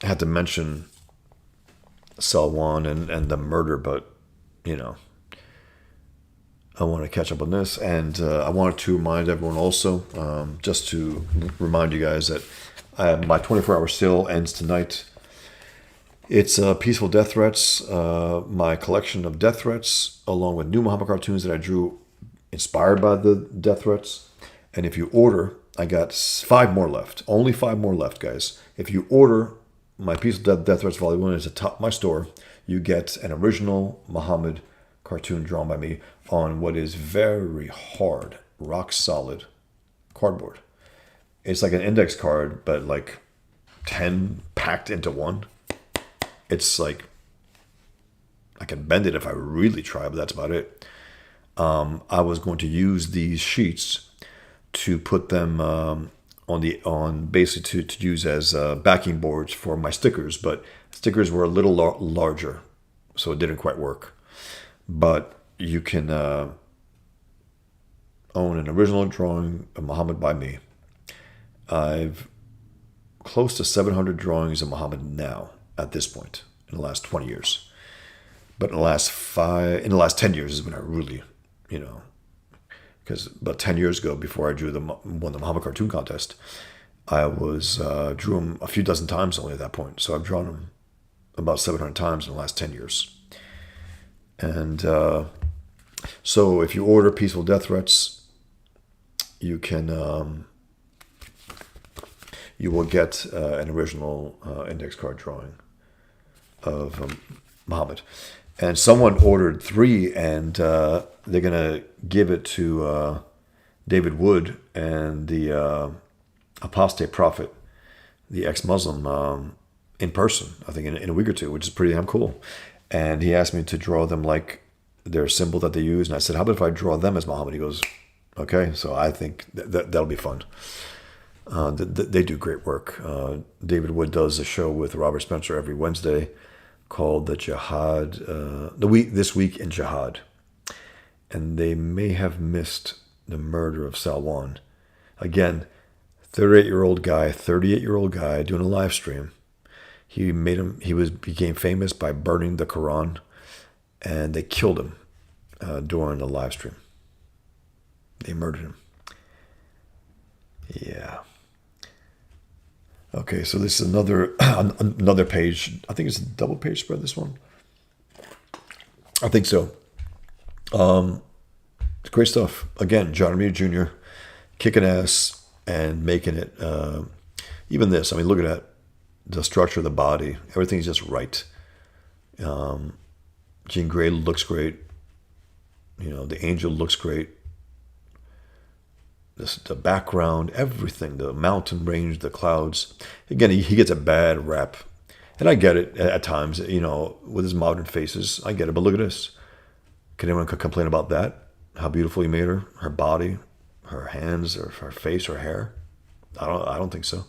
I had to mention Salwan and the murder, but, you know, I want to catch up on this. And I wanted to remind everyone also, just to remind you guys that my 24-hour sale ends tonight. It's Peaceful Death Threats, my collection of death threats, along with new Muhammad cartoons that I drew inspired by the death threats. And if you order, I got 5 more left. Only 5 more left, guys. If you order my Peaceful Death Threats Volume 1 is at top my store, you get an original Muhammad cartoon drawn by me on what is very hard, rock solid cardboard. It's like an index card, but like 10 packed into one. It's like, I can bend it if I really try, but that's about it. I was going to use these sheets to put them on basically to use as backing boards for my stickers, but stickers were a little larger, so it didn't quite work. But you can own an original drawing of Muhammad by me. I've close to 700 drawings of Muhammad now at this point in the last 20 years. But in the last 10 years is when I really, because about 10 years ago, before I won the Muhammad Cartoon Contest, I drew him a few dozen times only at that point. So I've drawn him about 700 times in the last 10 years. And so if you order Peaceful Death Threats, you will get an original index card drawing of Muhammad. And someone ordered 3, and they're going to give it to David Wood and the apostate prophet, the ex-Muslim, in person, I think in a week or two, which is pretty damn cool. And he asked me to draw them like their symbol that they use. And I said, how about if I draw them as Muhammad? He goes, okay. So I think that'll be fun. They do great work. David Wood does a show with Robert Spencer every Wednesday called the Jihad, This Week in Jihad. And they may have missed the Murder of Salwan. Again, 38-year-old guy doing a live stream. He became famous by burning the Quran, and they killed him during the live stream. They murdered him. Yeah. Okay, so this is another page. I think it's a double page spread, this one. I think so. Great stuff. Again, John Romita Jr. kicking ass and making it. Even this, I mean, look at that. The structure of the body. Everything's just right. Jean Grey looks great. The angel looks great. The background, everything, the mountain range, the clouds. Again, he gets a bad rap. And I get it at times, with his modern faces. I get it, but look at this. Can anyone complain about that? How beautiful he made her body, her hands, her face, her hair? I don't think so.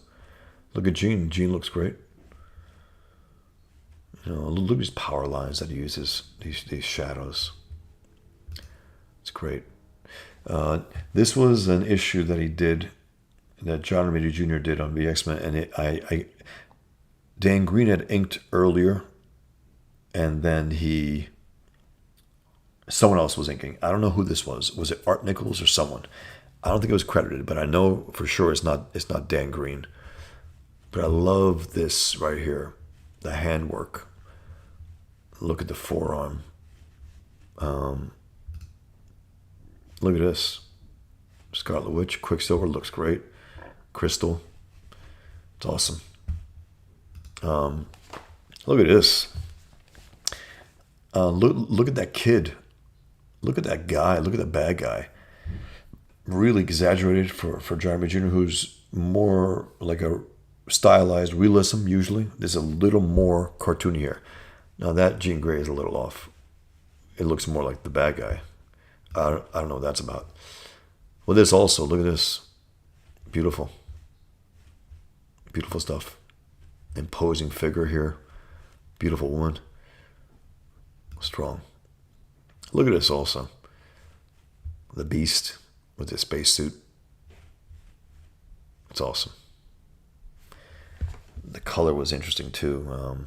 Look at Jean. Jean looks great. Look at these power lines that he uses, these shadows. It's great. This was an issue that he did, that John Romita Jr. did on the X-Men, and Dan Green had inked earlier, and then someone else was inking. I don't know who this was. Was it Art Nichols or someone? I don't think it was credited, but I know for sure it's not Dan Green. But I love this right here, the handwork. Look at the forearm. Look at this. Scarlet Witch, Quicksilver looks great. Crystal. It's awesome. Look at this. Look at that kid. Look at that guy. Look at the bad guy. Really exaggerated for John Romita Jr., who's more like a stylized realism usually. There's a little more cartoony here. Now that Jean Grey is a little off. It looks more like the bad guy. I don't know what that's about. Well, this also, look at this. Beautiful. Beautiful stuff. Imposing figure here. Beautiful woman. Strong. Look at this also. The Beast with his spacesuit. It's awesome. The color was interesting too.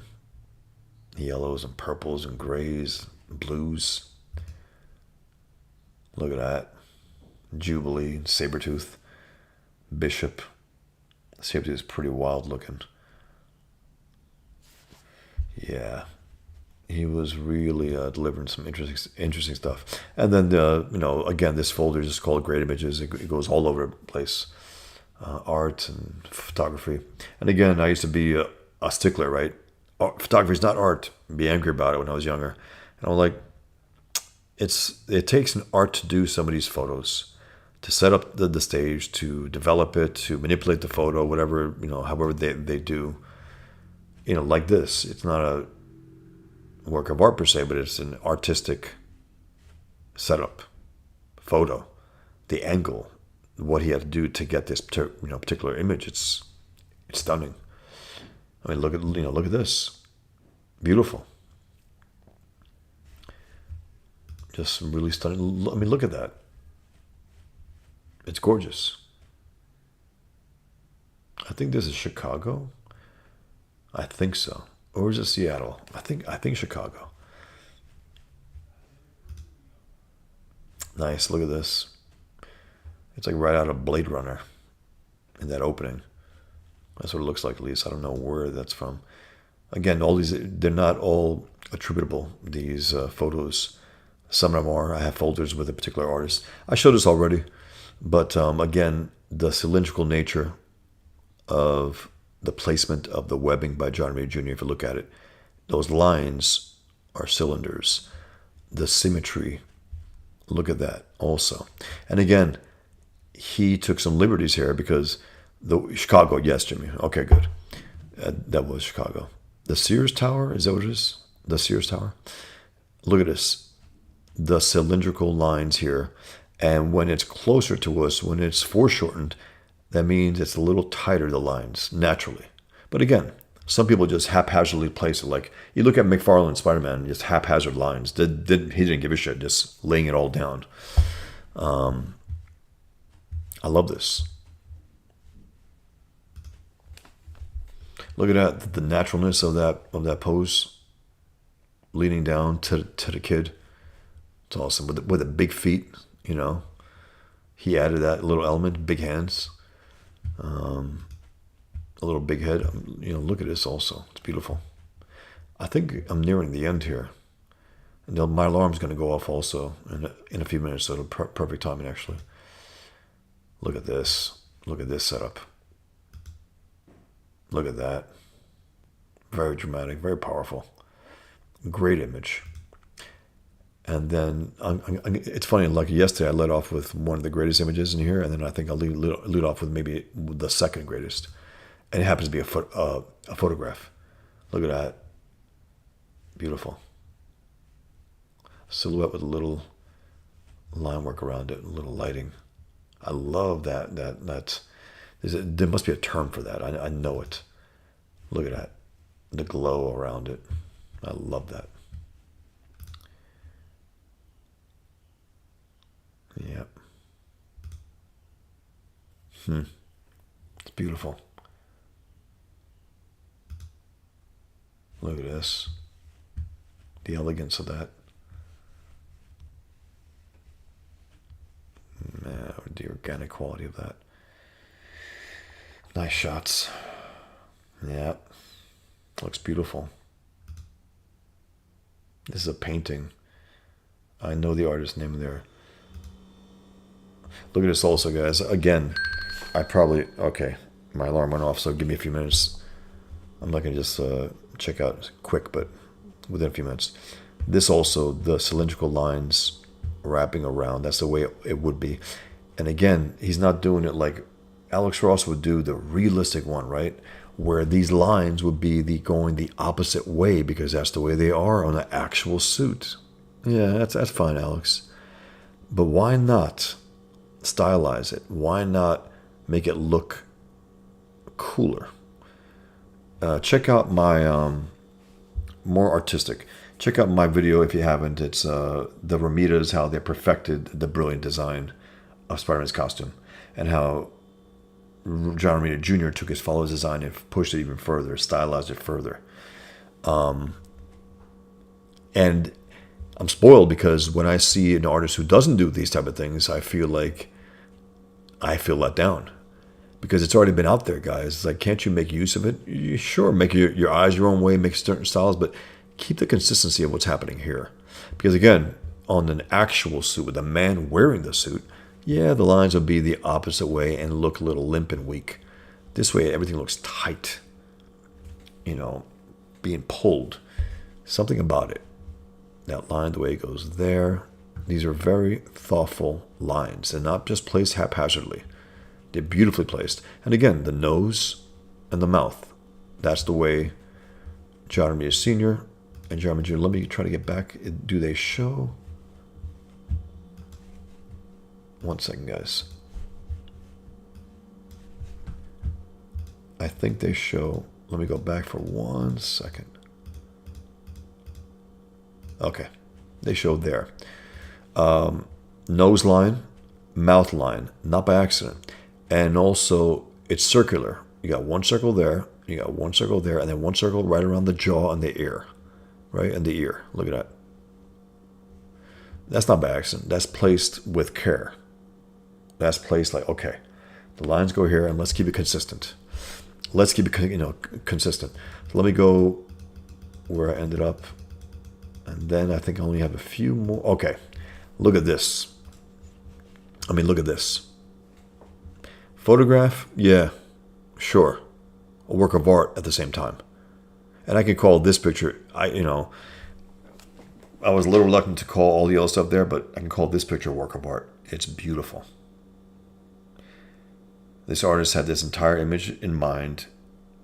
Yellows and purples and grays, and blues. Look at that. Jubilee, Sabretooth, Bishop. Sabretooth is pretty wild looking. Yeah. He was really delivering some interesting stuff. And then, again, this folder is called Great Images. It goes all over the place. Art and photography. And again, I used to be a stickler, right? Photography is not art. Be angry about it when I was younger. And I'm like, it takes an art to do some of these photos, to set up the stage, to develop it, to manipulate the photo, whatever, however they do. Like this. It's not a work of art per se, but it's an artistic setup, photo, the angle, what he had to do to get this particular image. It's stunning. I mean, look at this, beautiful, just really stunning. I mean, look at that. It's gorgeous. I think this is Chicago. I think so. Or is it Seattle? I think Chicago. Nice. Look at this. It's like right out of Blade Runner in that opening. That's what it looks like, at least. I don't know where that's from. Again, all these, they're not all attributable, these photos. Some of them are. I have folders with a particular artist. I showed this already. But again, the cylindrical nature of the placement of the webbing by John Romita Jr., if you look at it, those lines are cylinders. The symmetry, look at that also. And again, he took some liberties here because the Chicago, yes, Jimmy. Okay, good. That was Chicago. The Sears Tower, is that what it is? The Sears Tower? Look at this. The cylindrical lines here. And when it's closer to us, when it's foreshortened, that means it's a little tighter, the lines, naturally. But again, some people just haphazardly place it. Like, you look at McFarlane Spider-Man, just haphazard lines. He didn't give a shit, just laying it all down. I love this. Look at that, the naturalness of that pose, leaning down to the kid. It's awesome. With the big feet, he added that little element, big hands. A little big head. Look at this also. It's beautiful. I think I'm nearing the end here. And my alarm's going to go off also in a few minutes, so it'll perfect timing, actually. Look at this. Look at this setup. Look at that. Very dramatic, very powerful. Great image. And then, it's funny, like yesterday I led off with one of the greatest images in here, and then I think I'll lead off with maybe the second greatest. And it happens to be a photograph. Look at that. Beautiful. Silhouette with a little line work around it, a little lighting. I love that. There must be a term for that. I know it. Look at that. The glow around it. I love that. Yep. It's beautiful. Look at this. The elegance of that. Man, the organic quality of that. Nice shots. Yep. Looks beautiful. This is a painting. I know the artist's name there. Look at this also, guys. Again, okay, my alarm went off, so give me a few minutes. I'm not going to just check out quick, but within a few minutes. This also, the cylindrical lines wrapping around, that's the way it would be. And again, he's not doing it like Alex Ross would do the realistic one, right? Where these lines would be going the opposite way because that's the way they are on an actual suit. Yeah, that's fine, Alex. But why not stylize it? Why not make it look cooler? Check out my more artistic. Check out my video if you haven't. It's the Romitas, how they perfected the brilliant design of Spider-Man's costume, and how John Romita Jr. took his follower's design and pushed it even further, stylized it further. And I'm spoiled because when I see an artist who doesn't do these type of things, I feel let down. Because it's already been out there, guys. It's like, can't you make use of it? Sure, make your eyes your own way, make certain styles, but keep the consistency of what's happening here. Because again, on an actual suit with a man wearing the suit, yeah, the lines will be the opposite way and look a little limp and weak. This way, everything looks tight, being pulled. Something about it. That line, the way it goes there. These are very thoughtful lines and not just placed haphazardly. They're beautifully placed. And again, the nose and the mouth. That's the way John Ramirez Sr. and John Ramirez Jr. Let me try to get back. Do they show? One second, guys. I think they show. Let me go back for 1 second. Okay. They show there. Nose line, mouth line, not by accident. And also, it's circular. You got one circle there, you got one circle there, and then one circle right around the jaw and the ear. Right? And the ear. Look at that. That's not by accident. That's placed with care. That's placed like, okay, the lines go here, and let's keep it consistent. Let's keep it, consistent. So let me go where I ended up. And then I think I only have a few more. Okay. Look at this. Look at this. Photograph? Yeah, sure. A work of art at the same time. And I can call this picture, I was a little reluctant to call all the other stuff there, but I can call this picture a work of art. It's beautiful. This artist had this entire image in mind.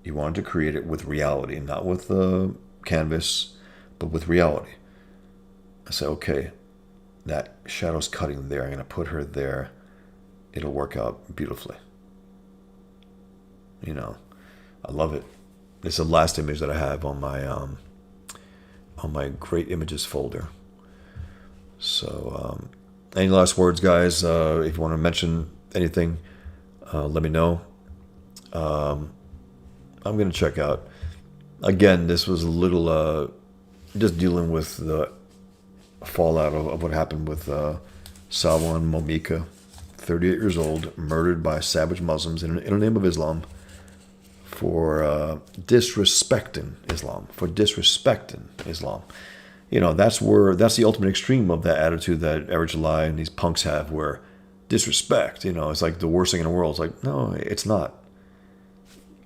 He wanted to create it with reality, not with the canvas, but with reality. I said, okay, that shadow's cutting there. I'm going to put her there. It'll work out beautifully. I love it. It's the last image that I have on my great images folder. So, any last words, guys? If you want to mention anything, let me know. I'm going to check out. Again, this was a little just dealing with the fallout of what happened with Salwan Momika, 38 years old, murdered by savage Muslims in the name of Islam for disrespecting Islam. That's the ultimate extreme of that attitude that Average July and these punks have, where disrespect, it's like the worst thing in the world. It's like, no, it's not.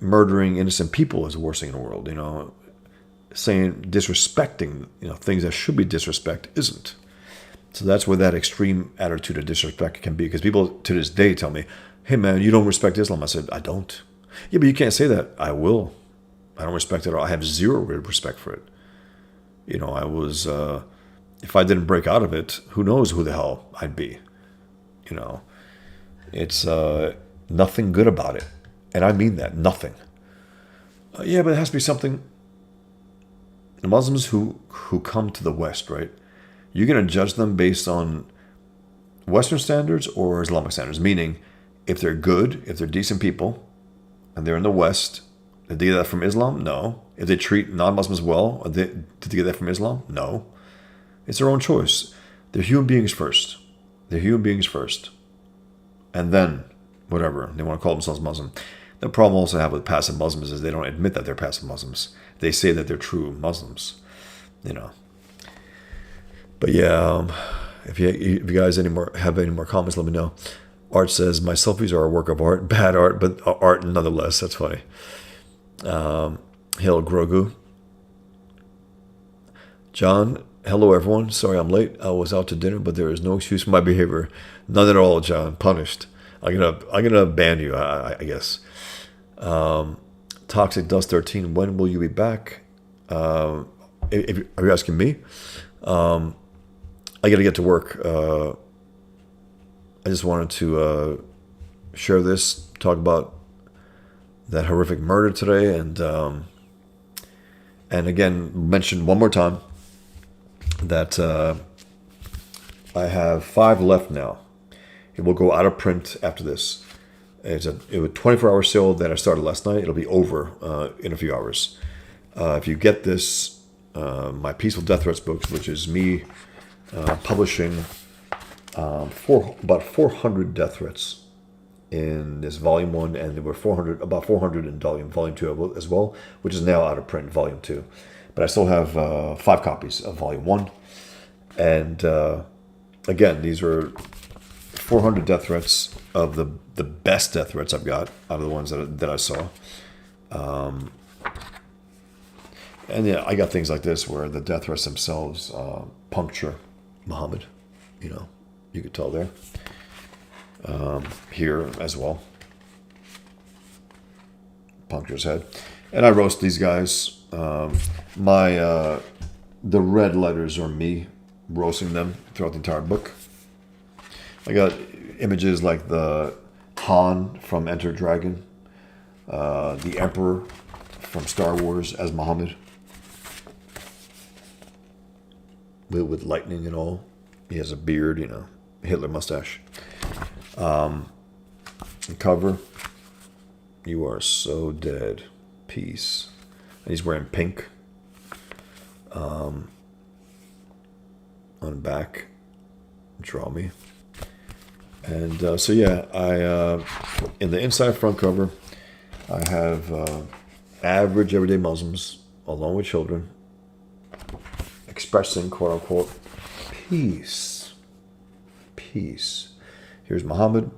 Murdering innocent people is the worst thing in the world, saying disrespecting, things that should be disrespect isn't. So that's where that extreme attitude of disrespect can be. Because people to this day tell me, hey man, you don't respect Islam. I said, I don't. Yeah, but you can't say that. I will. I don't respect it at all. I have zero respect for it. I was, if I didn't break out of it, who knows who the hell I'd be. It's nothing good about it. And I mean that, nothing. Yeah, but it has to be something. The Muslims who come to the West, right? You're going to judge them based on Western standards or Islamic standards. Meaning, if they're good, if they're decent people, and they're in the West, did they get that from Islam? No. If they treat non-Muslims well, did they get that from Islam? No. It's their own choice. They're human beings first. And then, whatever, they want to call themselves Muslim. The problem also I have with passive Muslims is they don't admit that they're passive Muslims. They say that they're true Muslims, But yeah, if you guys have any more comments, let me know. Art says, my selfies are a work of art. Bad art, but art nonetheless. That's funny. Hail Grogu. John, hello everyone. Sorry I'm late. I was out to dinner, but there is no excuse for my behavior. None at all, John. Punished. I'm gonna ban you, I guess. Toxic Dust 13. When will you be back? Are you asking me? I got to get to work. I just wanted to share this, talk about that horrific murder today, and again mention one more time that I have 5 left now. It will go out of print after this. It was a 24-hour sale that I started last night. It'll be over in a few hours. If you get this, my Peaceful Death Threats books, which is me publishing about 400 death threats in this volume 1, and there were about 400 in volume 2 as well, which is now out of print, volume 2. But I still have 5 copies of Volume 1. And again, these are 400 death threats of the best death threats I've got out of the ones that I saw. And yeah, I got things like this where the death threats themselves puncture Muhammad. You know, you could tell there. Here as well. Puncture his head. And I roast these guys. The red letters are me roasting them throughout the entire book. I got images like the Han from Enter Dragon, the Emperor from Star Wars as Muhammad, with lightning and all. He has a beard, you know, Hitler mustache. The cover, you are so dead. Peace. And he's wearing pink. On the back, draw me. And so yeah, I in the inside front cover, I have average everyday Muslims along with children expressing quote unquote peace. Peace. Here's Muhammad.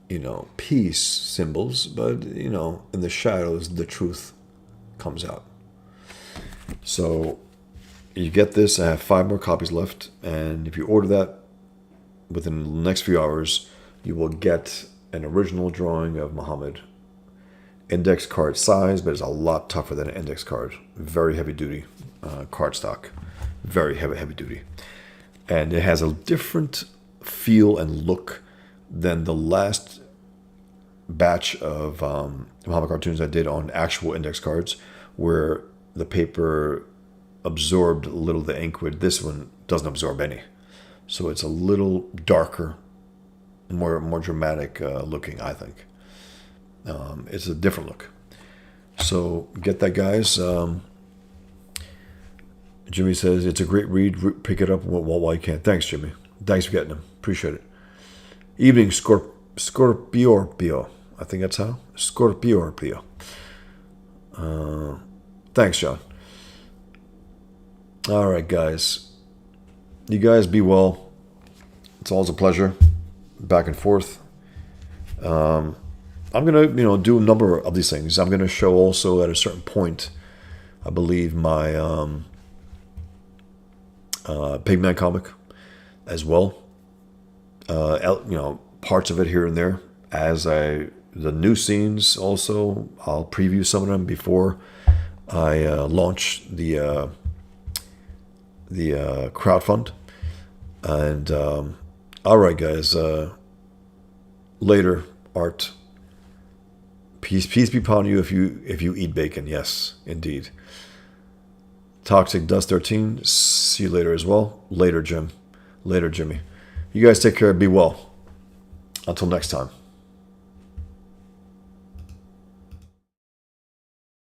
You know, peace symbols, but you know, in the shadows, the truth comes out. So you get this. I have 5 more copies left, and if you order that within the next few hours, you will get an original drawing of Muhammad. Index card size, but it's a lot tougher than an index card. Very heavy duty cardstock. Very heavy duty. And it has a different feel and look than the last batch of Muhammad cartoons I did on actual index cards, where the paper absorbed a little of the ink, where this one doesn't absorb any. So it's a little darker, more dramatic looking, I think. It's a different look. So get that, guys. Jimmy says, it's a great read. Pick it up while you can. Thanks, Jimmy. Thanks for getting them. Appreciate it. Evening, Scorpio. I think that's how. Scorpio. Thanks, John. All right, guys. You guys be well. It's always a pleasure. Back and forth. I'm gonna, do a number of these things. I'm gonna show also at a certain point, I believe, my Pigman comic as well. Parts of it here and there. The new scenes also, I'll preview some of them before I launch the crowdfund. And all right, guys. Later, Art. Peace be upon you if you eat bacon. Yes, indeed. Toxic Dust 13. See you later as well. Later, Jim. Later, Jimmy. You guys take care. Be well. Until next time.